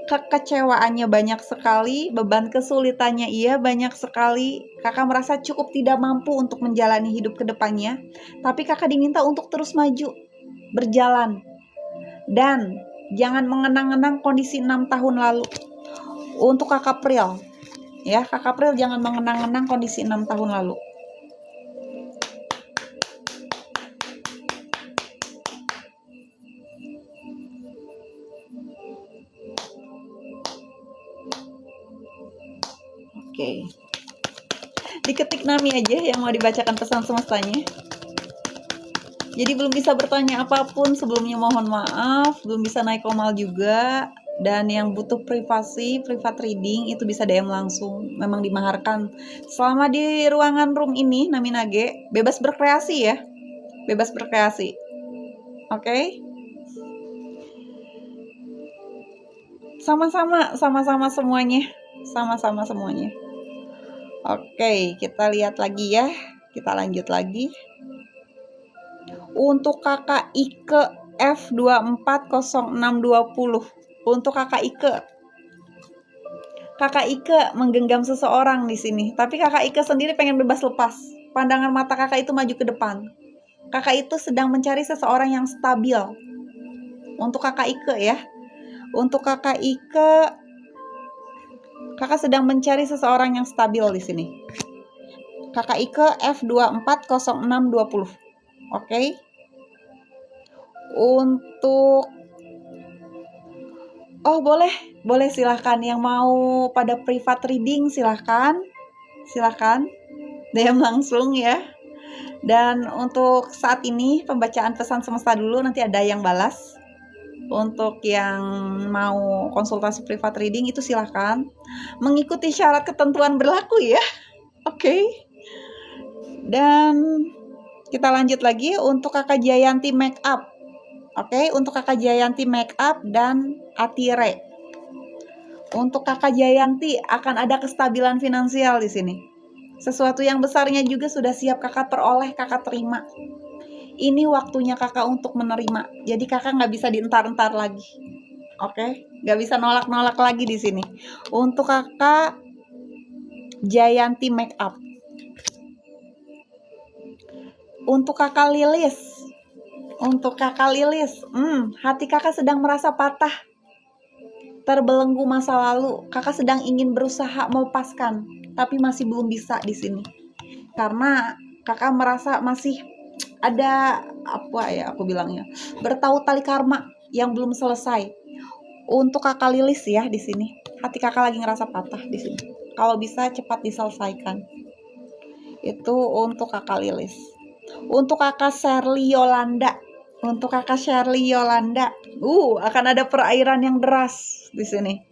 kekecewaannya banyak sekali, beban kesulitannya banyak sekali. Kakak merasa cukup tidak mampu untuk menjalani hidup ke depannya, tapi kakak diminta untuk terus maju, berjalan. Dan jangan mengenang-enang kondisi 6 tahun lalu. Untuk kakak April, ya, kakak April jangan mengenang-enang kondisi 6 tahun lalu. Oke. Diketik Nami aja yang mau dibacakan pesan semestanya. Jadi belum bisa bertanya apapun sebelumnya, mohon maaf. Belum bisa naik komal juga. Dan yang butuh privasi, privat reading itu bisa DM langsung. Memang dimaharkan. Selama di ruangan room ini, Nami Nage, bebas berkreasi ya. Bebas berkreasi. Oke? Sama-sama semuanya. Sama-sama semuanya. Oke, kita lihat lagi ya. Kita lanjut lagi. Untuk kakak Ike F240620. Untuk kakak Ike. Kakak Ike menggenggam seseorang di sini. Tapi kakak Ike sendiri pengen bebas lepas. Pandangan mata kakak itu maju ke depan. Kakak itu sedang mencari seseorang yang stabil. Untuk kakak Ike ya. Untuk kakak Ike, kakak sedang mencari seseorang yang stabil di sini. Kakak Ike F240620. Oke. Untuk boleh silahkan yang mau pada privat reading silahkan DM langsung ya. Dan untuk saat ini pembacaan pesan semesta dulu, nanti ada yang balas. Untuk yang mau konsultasi privat reading itu silahkan mengikuti syarat ketentuan berlaku ya. Oke. Dan kita lanjut lagi untuk kakak Jayanti Makeup. Oke, untuk kakak Jayanti Makeup dan Atire. Untuk kakak Jayanti akan ada kestabilan finansial di sini. Sesuatu yang besarnya juga sudah siap kakak peroleh, kakak terima. Ini waktunya kakak untuk menerima. Jadi kakak nggak bisa dientar-entar lagi. Oke, nggak bisa nolak-nolak lagi di sini. Untuk kakak Jayanti Makeup. Untuk kakak Lilis. Hati kakak sedang merasa patah, terbelenggu masa lalu. Kakak sedang ingin berusaha melepaskan, tapi masih belum bisa di sini. Karena kakak merasa masih ada bertaut tali karma yang belum selesai. Untuk kakak Lilis ya di sini, hati kakak lagi ngerasa patah di sini. Kalau bisa cepat diselesaikan. Itu untuk kakak Lilis. Untuk kakak Shirley Yolanda. Akan ada perairan yang deras di sini.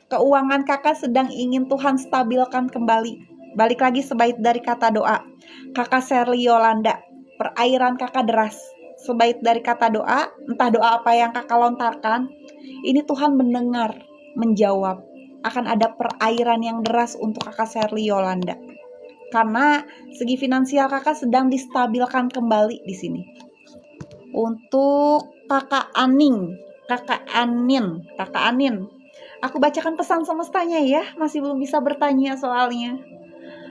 Keuangan kakak sedang ingin Tuhan stabilkan kembali. Balik lagi sebaik dari kata doa. Kakak Shirley Yolanda, perairan kakak deras. sebaik dari kata doa, entah doa apa yang kakak lontarkan, ini Tuhan mendengar, menjawab. Akan ada perairan yang deras untuk kakak Sherly Yolanda. Karena segi finansial kakak sedang distabilkan kembali di sini. Untuk kakak Anin, aku bacakan pesan semestanya ya, masih belum bisa bertanya soalnya.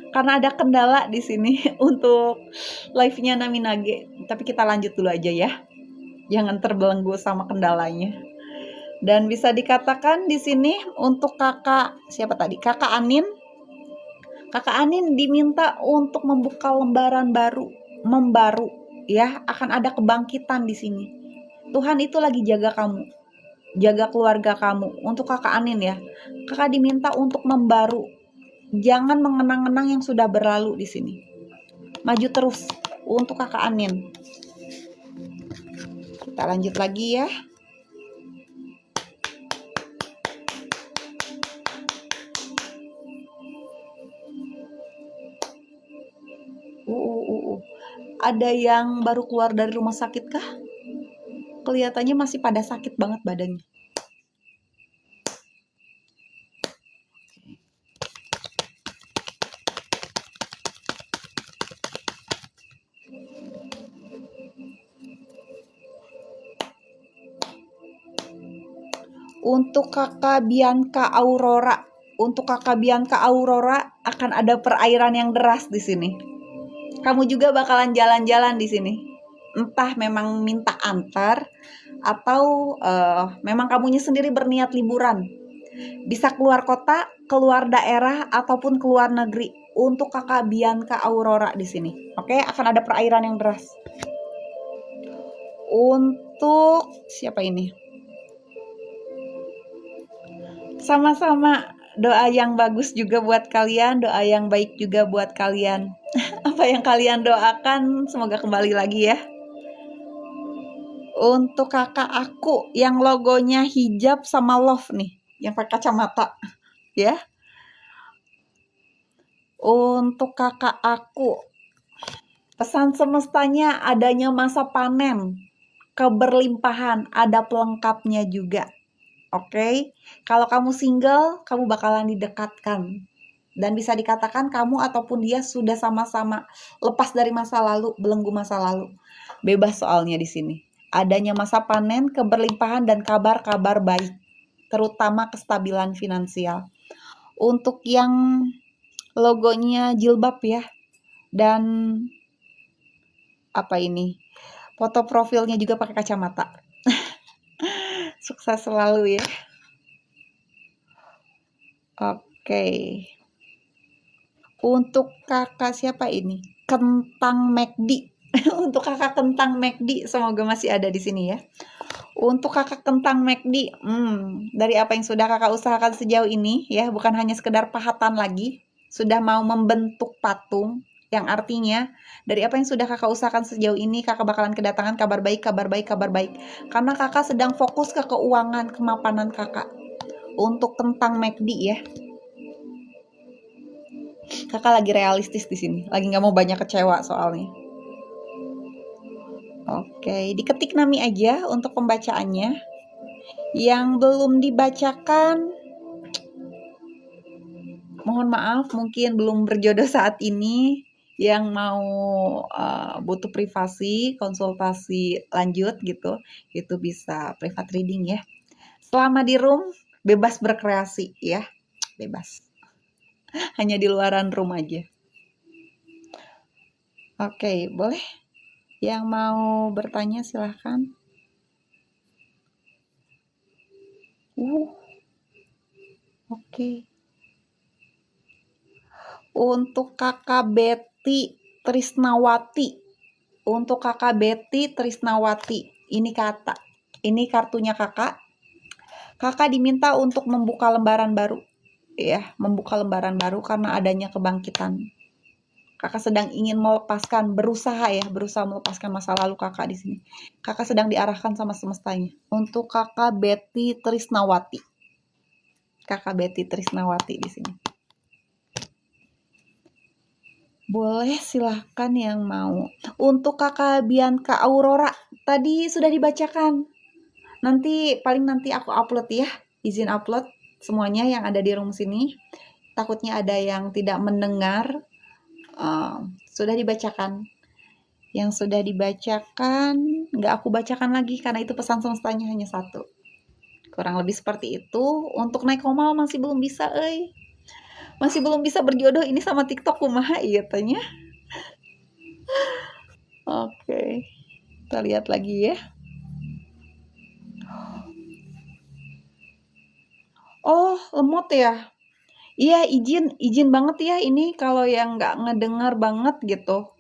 Karena ada kendala di sini untuk live-nya Naminage. Tapi kita lanjut dulu aja ya. Jangan terbelenggu sama kendalanya. Dan bisa dikatakan di sini untuk kakak siapa tadi? Kakak Anin. Kakak Anin diminta untuk membuka lembaran baru, membaru ya, akan ada kebangkitan di sini. Tuhan itu lagi jaga kamu. Jaga keluarga kamu. Untuk kakak Anin ya. Kakak diminta untuk membaru. Jangan mengenang-enang yang sudah berlalu di sini. Maju terus untuk kakak Anin. Kita lanjut lagi ya. Ada yang baru keluar dari rumah sakit kah? Kelihatannya masih pada sakit banget badannya. Untuk kakak Bianca Aurora, akan ada perairan yang deras di sini. Kamu juga bakalan jalan-jalan di sini. Entah memang minta antar atau memang kamunya sendiri berniat liburan. Bisa keluar kota, keluar daerah ataupun keluar negeri. Untuk kakak Bianca Aurora di sini. Oke, akan ada perairan yang deras. Untuk siapa ini? Sama-sama, doa yang bagus juga buat kalian, doa yang baik juga buat kalian. Apa yang kalian doakan semoga kembali lagi ya. Untuk kakak aku yang logonya hijab sama love nih, yang pakai kacamata ya. Untuk kakak aku, pesan semestanya adanya masa panen, keberlimpahan, ada pelengkapnya juga. Oke, kalau kamu single, kamu bakalan didekatkan. Dan bisa dikatakan kamu ataupun dia sudah sama-sama lepas dari masa lalu, belenggu masa lalu. Bebas soalnya di sini. Adanya masa panen, keberlimpahan, dan kabar-kabar baik. Terutama kestabilan finansial. Untuk yang logonya jilbab ya. Dan apa ini? Foto profilnya juga pakai kacamata. Sukses selalu ya. Oke. Untuk kakak siapa ini? Kentang McD. Untuk kakak Kentang McD, semoga masih ada di sini ya. Untuk kakak Kentang McD, dari apa yang sudah kakak usahakan sejauh ini ya, bukan hanya sekedar pahatan lagi, sudah mau membentuk patung, yang artinya dari apa yang sudah kakak usahakan sejauh ini, kakak bakalan kedatangan kabar baik. Karena kakak sedang fokus ke keuangan, kemapanan kakak. Untuk Kentang McD ya. Kakak lagi realistis di sini, lagi nggak mau banyak kecewa soalnya. Oke, diketik Nami aja untuk pembacaannya. Yang belum dibacakan, mohon maaf, mungkin belum berjodoh saat ini. Yang mau butuh privasi, konsultasi lanjut gitu, itu bisa private reading ya. Selama di room, bebas berkreasi ya, bebas. Hanya di luaran room aja. Oke, boleh? Yang mau bertanya silahkan. Oke. Untuk kakak Betty Trisnawati. Ini kartunya kakak. Kakak diminta untuk membuka lembaran baru. Ya, membuka lembaran baru karena adanya kebangkitan. Kakak sedang ingin berusaha melepaskan masa lalu kakak di sini. Kakak sedang diarahkan sama semestanya. Untuk kakak Betty Trisnawati. Kakak Betty Trisnawati di sini. Boleh, silahkan yang mau. Untuk Kakak Bianca Aurora, tadi sudah dibacakan. Paling nanti aku upload ya. Izin upload semuanya yang ada di room sini. Takutnya ada yang tidak mendengar. Sudah dibacakan. Yang sudah dibacakan, nggak aku bacakan lagi karena itu pesan semestanya hanya satu. Kurang lebih seperti itu. Untuk naik komal masih belum bisa, masih belum bisa berjodoh ini sama TikTok kumaha iya tanya. Oke, kita lihat lagi ya. Oh, lemot ya. Iya, izin banget ya ini kalau yang nggak ngedengar banget gitu.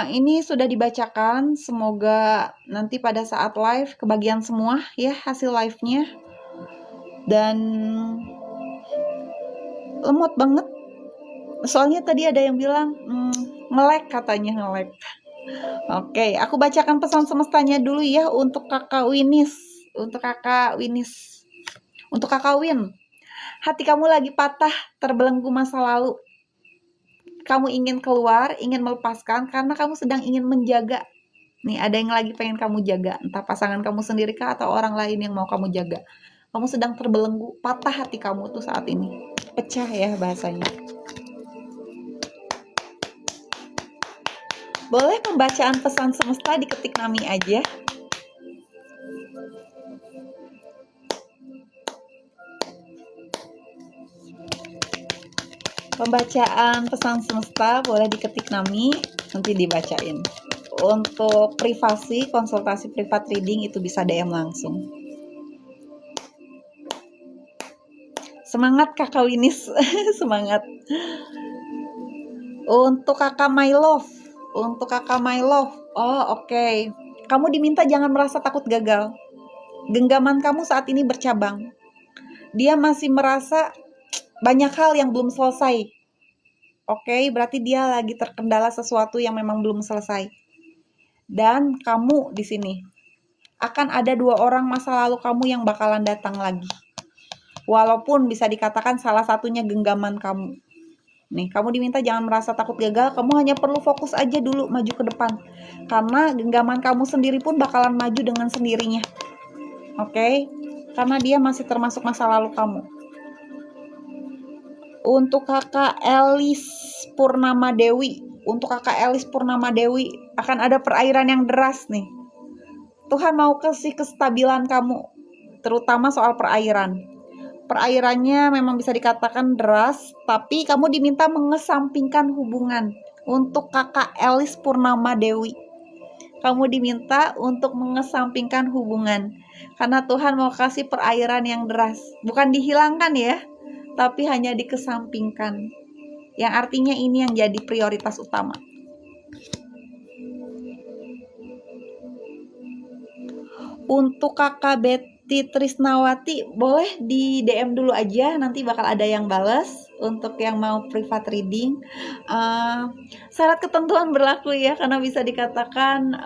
Ini sudah dibacakan, semoga nanti pada saat live kebagian semua ya hasil live-nya. Dan lemot banget. Soalnya tadi ada yang bilang nge-lag katanya nge-lag. Oke, aku bacakan pesan semestanya dulu ya untuk Kakak Winis. Untuk Kakak Winis. Untuk Kakak Win. Hati kamu lagi patah, terbelenggu masa lalu. Kamu ingin keluar, ingin melepaskan karena kamu sedang ingin menjaga. Nih, ada yang lagi pengen kamu jaga. Entah pasangan kamu sendiri kah atau orang lain yang mau kamu jaga. Kamu sedang terbelenggu, patah hati kamu tuh saat ini. Pecah ya bahasanya. Boleh pembacaan pesan semesta diketik Nami aja. Pembacaan pesan semesta boleh diketik Nami, nanti dibacain. Untuk privasi, konsultasi privat reading itu bisa DM langsung. Semangat Kakak Winis, semangat. Untuk Kakak My Love, oh oke. Kamu diminta jangan merasa takut gagal. Genggaman kamu saat ini bercabang. Dia masih merasa banyak hal yang belum selesai. Oke, berarti dia lagi terkendala sesuatu yang memang belum selesai. Dan kamu di sini akan ada 2 orang masa lalu kamu yang bakalan datang lagi. Walaupun bisa dikatakan salah satunya genggaman kamu. Nih, kamu diminta jangan merasa takut gagal, kamu hanya perlu fokus aja dulu maju ke depan. Karena genggaman kamu sendiri pun bakalan maju dengan sendirinya. Oke? Karena dia masih termasuk masa lalu kamu. Untuk Kakak Elis Purnama Dewi, akan ada perairan yang deras nih. Tuhan mau kasih kestabilan kamu, terutama soal perairan. Perairannya memang bisa dikatakan deras, tapi kamu diminta mengesampingkan hubungan. Untuk Kakak Elis Purnama Dewi, kamu diminta untuk mengesampingkan hubungan. Karena Tuhan mau kasih perairan yang deras. Bukan dihilangkan ya, tapi hanya dikesampingkan. Yang artinya ini yang jadi prioritas utama. Untuk Kakak Betty Trisnawati, boleh di DM dulu aja, nanti bakal ada yang balas. Untuk yang mau privat reading, syarat ketentuan berlaku ya, karena bisa dikatakan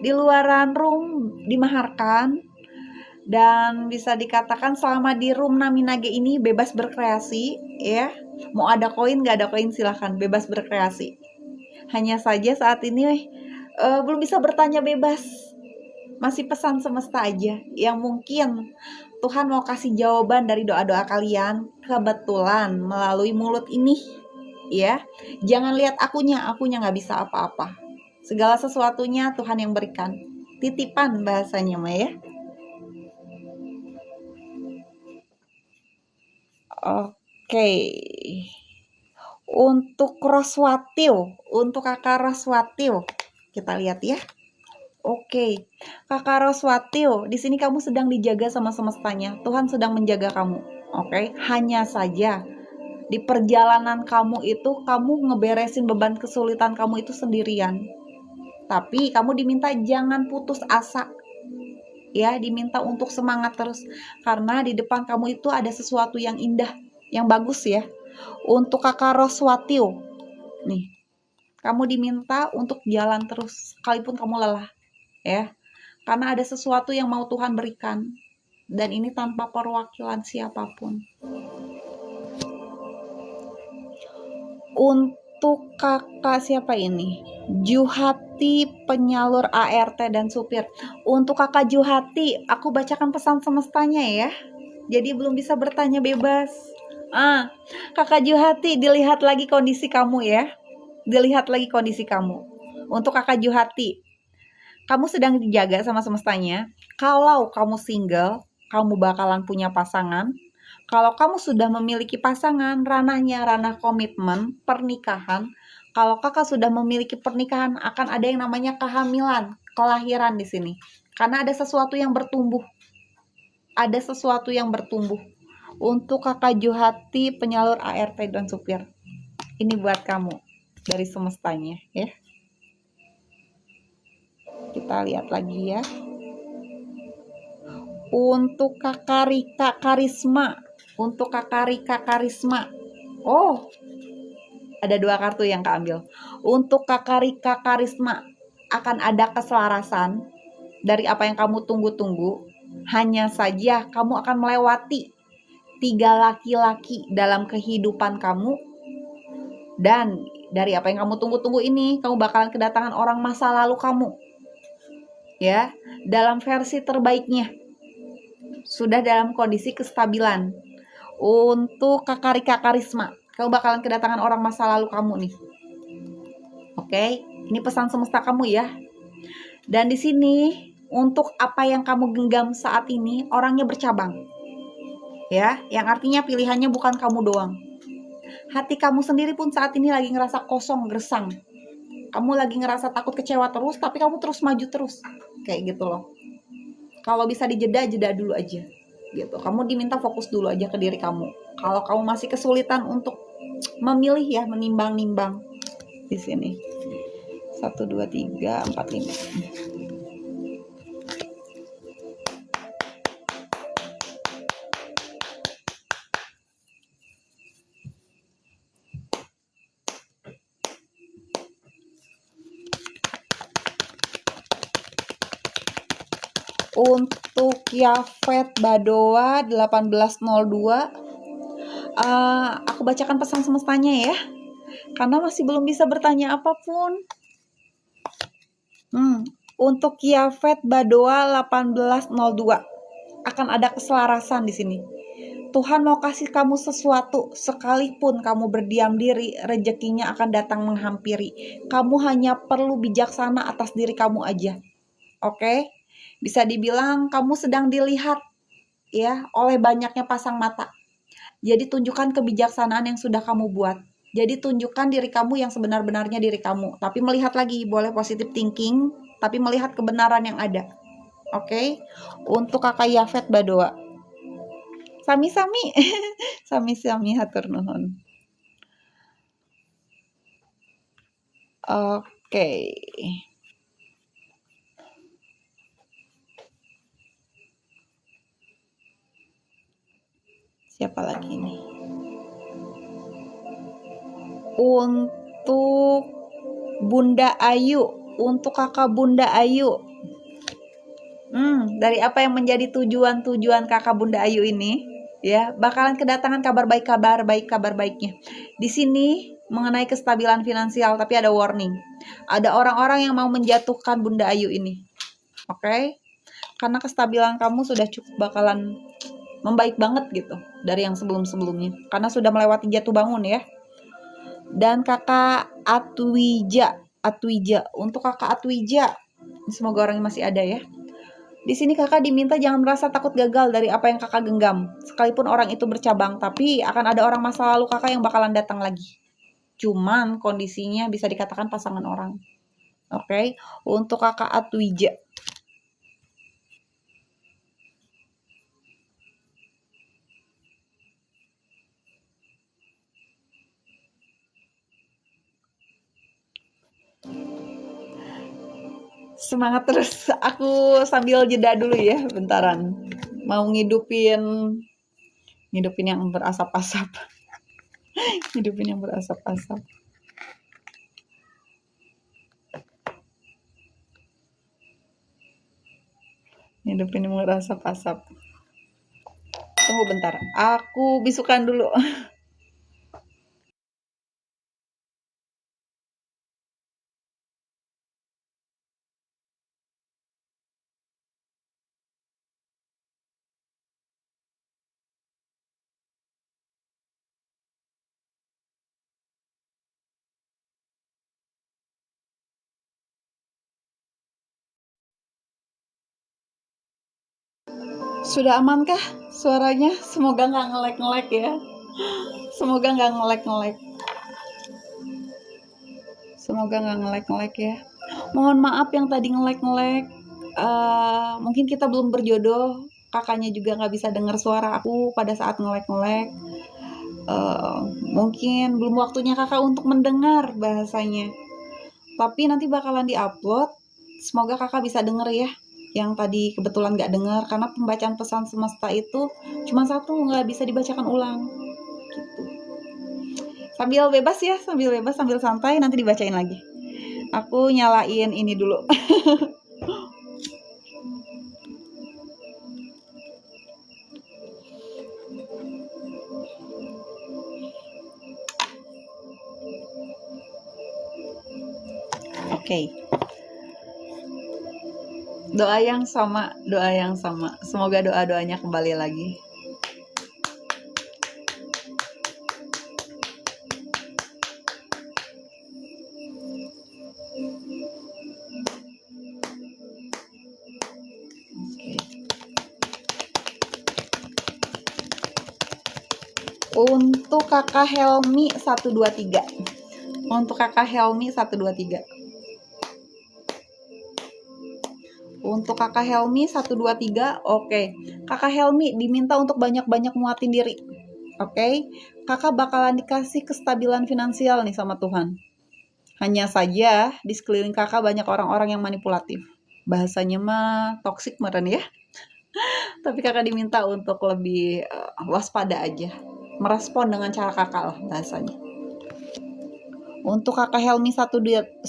di luaran room dimaharkan. Dan bisa dikatakan selama di room Naminage ini bebas berkreasi ya. Mau ada koin gak ada koin silahkan, bebas berkreasi. Hanya saja saat ini belum bisa bertanya bebas. Masih pesan semesta aja yang mungkin Tuhan mau kasih jawaban dari doa-doa kalian kebetulan melalui mulut ini ya. Jangan lihat akunya gak bisa apa-apa. Segala sesuatunya Tuhan yang berikan. Titipan bahasanya mah ya. Oke. Untuk Roswatil, untuk Kakak Roswatil, kita lihat ya. Oke, Kakak Roswatil, di sini kamu sedang dijaga sama semestanya. Tuhan sedang menjaga kamu. Oke, hanya saja di perjalanan kamu itu kamu ngeberesin beban kesulitan kamu itu sendirian. Tapi kamu diminta jangan putus asa. Ya, diminta untuk semangat terus karena di depan kamu itu ada sesuatu yang indah, yang bagus ya. Untuk Kakak Roswatil, nih, kamu diminta untuk jalan terus sekalipun kamu lelah, ya. Karena ada sesuatu yang mau Tuhan berikan dan ini tanpa perwakilan siapapun. Untuk kakak siapa ini? Juhati, penyalur ART dan supir. Untuk kakak Juhati, aku bacakan pesan semestanya ya. Jadi belum bisa bertanya bebas. Kakak Juhati, dilihat lagi kondisi kamu ya. Dilihat lagi kondisi kamu. Untuk kakak Juhati, kamu sedang dijaga sama semestanya. Kalau kamu single, kamu bakalan punya pasangan. Kalau kamu sudah memiliki pasangan, ranahnya ranah komitmen, pernikahan. Kalau kakak sudah memiliki pernikahan, akan ada yang namanya kehamilan, kelahiran di sini. Karena ada sesuatu yang bertumbuh. Ada sesuatu yang bertumbuh. Untuk kakak Juhati, penyalur ART dan supir. Ini buat kamu dari semestanya ya. Kita lihat lagi ya. Untuk kakak Rika Karisma. Untuk kakak Rika Karisma. Oh, ada 2 kartu yang keambil. Untuk kakak Rika Karisma, akan ada keselarasan dari apa yang kamu tunggu-tunggu. Hanya saja kamu akan melewati 3 laki-laki dalam kehidupan kamu. Dan dari apa yang kamu tunggu-tunggu ini, kamu bakalan kedatangan orang masa lalu kamu. Ya, dalam versi terbaiknya. Sudah dalam kondisi kestabilan. Untuk kakak Rika Karisma, kamu bakalan kedatangan orang masa lalu kamu nih. Oke, ini pesan semesta kamu ya. Dan di sini untuk apa yang kamu genggam saat ini, orangnya bercabang. Ya, yang artinya pilihannya bukan kamu doang. Hati kamu sendiri pun saat ini lagi ngerasa kosong, gersang. Kamu lagi ngerasa takut kecewa terus, tapi kamu terus maju terus. Kayak gitu loh. Kalau bisa dijeda, jeda dulu aja. Gitu. Kamu diminta fokus dulu aja ke diri kamu. Kalau kamu masih kesulitan untuk memilih ya, menimbang-nimbang di sini. 1 2 3 4 5. Untuk Yafet Badoa 1802, aku bacakan pesan semestanya ya, karena masih belum bisa bertanya apapun. Untuk Yafet Badoa 1802, akan ada keselarasan di sini. Tuhan mau kasih kamu sesuatu, sekalipun kamu berdiam diri, rezekinya akan datang menghampiri. Kamu hanya perlu bijaksana atas diri kamu aja. Oke? Bisa dibilang kamu sedang dilihat ya oleh banyaknya pasang mata. Jadi tunjukkan kebijaksanaan yang sudah kamu buat. Jadi tunjukkan diri kamu yang sebenar-benarnya diri kamu. Tapi melihat lagi, boleh positive thinking, tapi melihat kebenaran yang ada. Oke? Untuk kakak Yafet Badoa. Sami-sami. Sami-sami hatur nuhun. Oke. Siapa lagi nih? Untuk Bunda Ayu, untuk kakak Bunda Ayu. Dari apa yang menjadi tujuan kakak Bunda Ayu ini, ya, bakalan kedatangan kabar baiknya. Di sini mengenai kestabilan finansial, tapi ada warning. Ada orang-orang yang mau menjatuhkan Bunda Ayu ini. Oke? Karena kestabilan kamu sudah cukup bakalan membaik banget gitu dari yang sebelum-sebelumnya. Karena sudah melewati jatuh bangun ya. Dan kakak Atwija, untuk kakak Atwija, semoga orangnya masih ada ya. Di sini kakak diminta jangan merasa takut gagal dari apa yang kakak genggam. Sekalipun orang itu bercabang, tapi akan ada orang masa lalu kakak yang bakalan datang lagi. Cuman kondisinya bisa dikatakan pasangan orang. Oke, untuk kakak Atwija. Semangat terus, aku sambil jeda dulu ya, bentaran. Mau ngidupin yang berasap-asap. Ngidupin yang berasap-asap. Ngidupin yang berasap-asap. Tunggu bentar, aku bisukan dulu. Sudah amankah suaranya? Semoga nggak ngelek-ngelek ya. Semoga nggak ngelek-ngelek. Semoga nggak ngelek-ngelek ya. Mohon maaf yang tadi ngelek-ngelek. Mungkin kita belum berjodoh. Kakaknya juga nggak bisa dengar suara aku pada saat ngelek-ngelek. Mungkin belum waktunya kakak untuk mendengar bahasanya. Tapi nanti bakalan diupload. Semoga kakak bisa denger ya. Yang tadi kebetulan nggak dengar karena pembacaan pesan semesta itu cuma satu, nggak bisa dibacakan ulang. Gitu. Sambil bebas ya, sambil santai, nanti dibacain lagi. Aku nyalain ini dulu. Oke. Doa yang sama. Semoga doa-doanya kembali lagi. Untuk kakak Helmi 123. Untuk kakak Helmi 123. Untuk kakak Helmi 123. Oke. Kakak Helmi diminta untuk banyak-banyak muatin diri. Oke. Kakak bakalan dikasih kestabilan finansial nih sama Tuhan. Hanya saja di sekeliling kakak banyak orang-orang yang manipulatif. Bahasanya mah toksik meren ya. Tapi kakak diminta untuk lebih waspada aja. Merespon dengan cara kakak lah bahasanya. Untuk kakak Helmi 123.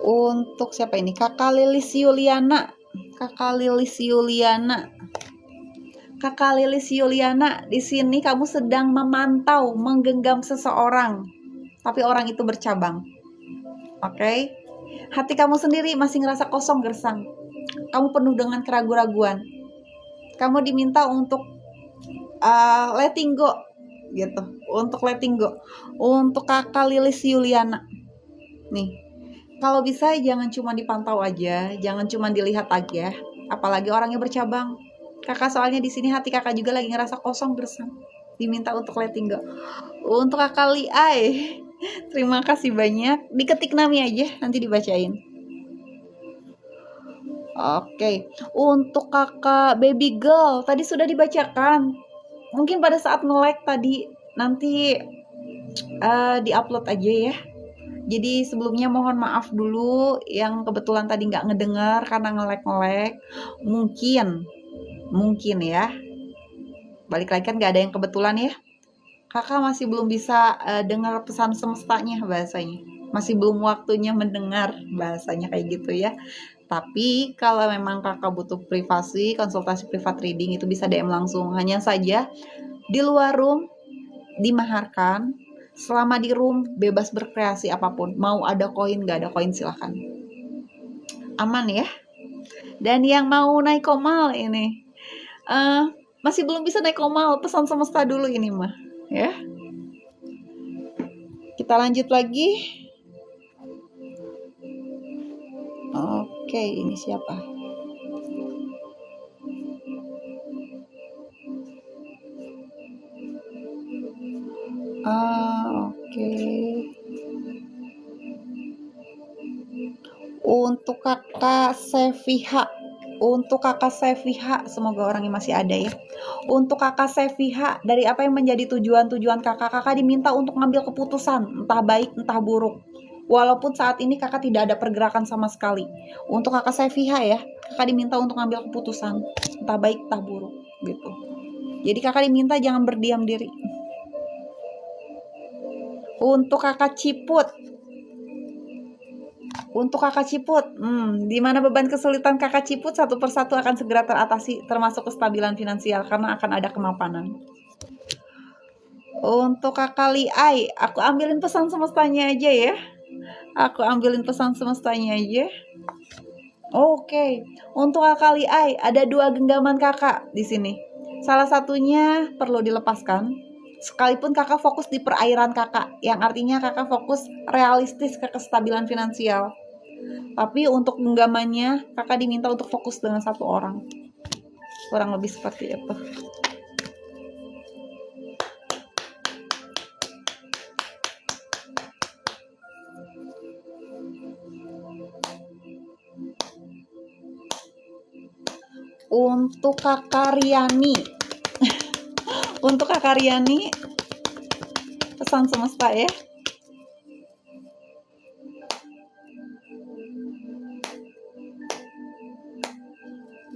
Untuk siapa ini? Kakak Lilis Yuliana. Kakak Lilis Yuliana, di sini kamu sedang memantau, menggenggam seseorang. Tapi orang itu bercabang. Oke? Hati kamu sendiri masih ngerasa kosong gersang. Kamu penuh dengan keraguan-raguan. Kamu diminta untuk letting go gitu. Untuk letting go. Untuk kakak Lilis Yuliana. Nih. Kalau bisa jangan cuma dipantau aja, jangan cuma dilihat aja, apalagi orangnya bercabang. Kakak soalnya di sini hati kakak juga lagi ngerasa kosong gersang. Diminta untuk letting go. Untuk kakak Liai, terima kasih banyak. Diketik nami aja, nanti dibacain. Oke. Untuk kakak baby girl, tadi sudah dibacakan. Mungkin pada saat nge-like tadi, nanti di-upload aja ya. Jadi sebelumnya mohon maaf dulu yang kebetulan tadi nggak ngedengar karena ngelek-ngelek. Mungkin ya. Balik lagi kan nggak ada yang kebetulan ya. Kakak masih belum bisa dengar pesan semestanya bahasanya. Masih belum waktunya mendengar bahasanya kayak gitu ya. Tapi kalau memang kakak butuh privasi, konsultasi privat reading itu bisa DM langsung. Hanya saja di luar room dimaharkan. Selama di room bebas berkreasi apapun. Mau ada koin gak ada koin silahkan. Aman ya. Dan yang mau naik komal ini masih belum bisa naik komal, pesan semesta dulu ini mah ya. Kita lanjut lagi. Oke, ini siapa? Oke. Untuk kakak Seviha, semoga orangnya masih ada ya. Untuk kakak Seviha, dari apa yang menjadi tujuan kakak diminta untuk ngambil keputusan, entah baik entah buruk. Walaupun saat ini kakak tidak ada pergerakan sama sekali. Untuk kakak Seviha ya, kakak diminta untuk ngambil keputusan, entah baik entah buruk gitu. Jadi kakak diminta jangan berdiam diri. Untuk kakak Ciput, di mana beban kesulitan kakak Ciput satu persatu akan segera teratasi, termasuk kestabilan finansial karena akan ada kemapanan. Untuk kakak Liai, aku ambilin pesan semestanya aja ya. Oke. Untuk kakak Liai, ada 2 genggaman kakak di sini. Salah satunya perlu dilepaskan, Sekalipun kakak fokus di perairan kakak, yang artinya kakak fokus realistis ke kestabilan finansial. Tapi untuk genggamannya, kakak diminta untuk fokus dengan satu orang. Kurang lebih seperti itu. Untuk kakak Riani, untuk kakak Riani, pesan semesta ya.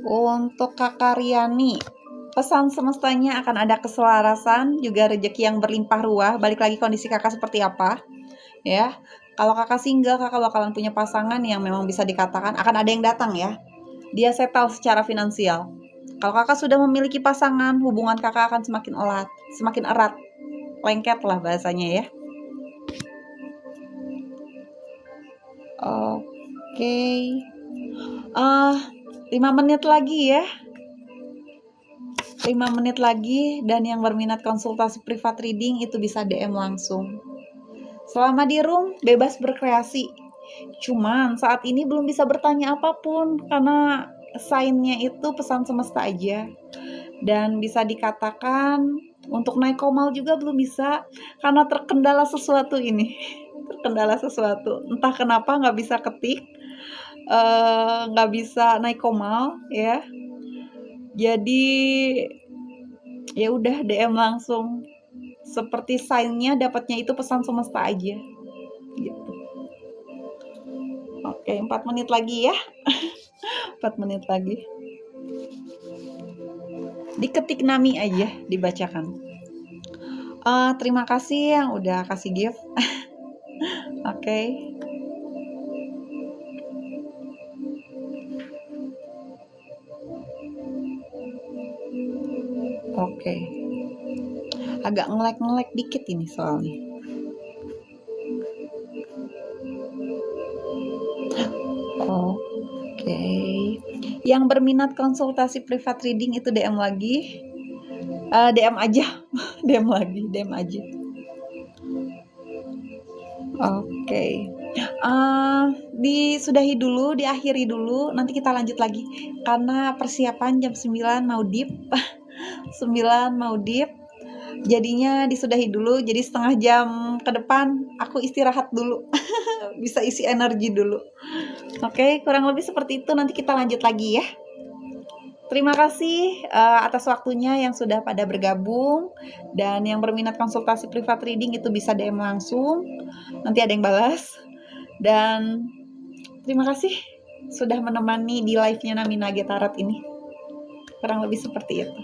Untuk kakak Riani, pesan semestanya akan ada keselarasan, juga rezeki yang berlimpah ruah. Balik lagi kondisi kakak seperti apa, ya. Kalau kakak single, kakak bakalan punya pasangan yang memang bisa dikatakan akan ada yang datang ya. Dia settle secara finansial. Kalau kakak sudah memiliki pasangan, hubungan kakak akan semakin erat, lengket lah bahasanya ya. Oke. 5 menit lagi ya. 5 menit lagi, dan yang berminat konsultasi privat reading itu bisa DM langsung. Selama di room, bebas berkreasi. Cuman saat ini belum bisa bertanya apapun karena sign-nya itu pesan semesta aja. Dan bisa dikatakan untuk naik komal juga belum bisa karena terkendala sesuatu ini. Terkendala sesuatu. Entah kenapa nggak bisa ketik, nggak bisa naik komal ya. Jadi ya udah DM langsung. Seperti sign-nya dapatnya itu pesan semesta aja. Gitu. Oke, 4 menit lagi ya. 4 menit lagi. Diketik Nami aja, dibacakan. Terima kasih yang udah kasih gift. Oke. Oke. Agak nge-lag dikit ini soalnya. Oke. Yang berminat konsultasi privat reading itu DM lagi. DM aja. DM lagi, DM aja. Oke. Disudahi dulu, diakhiri dulu, nanti kita lanjut lagi. Karena persiapan jam 9 mau deep. 9 mau deep. Jadinya disudahi dulu, jadi setengah jam ke depan aku istirahat dulu. Bisa isi energi dulu. Oke, kurang lebih seperti itu, nanti kita lanjut lagi ya. Terima kasih atas waktunya yang sudah pada bergabung. Dan yang berminat konsultasi privat reading itu bisa DM langsung, nanti ada yang balas. Dan terima kasih sudah menemani di live-nya Nami Nage Tarot ini. Kurang lebih seperti itu.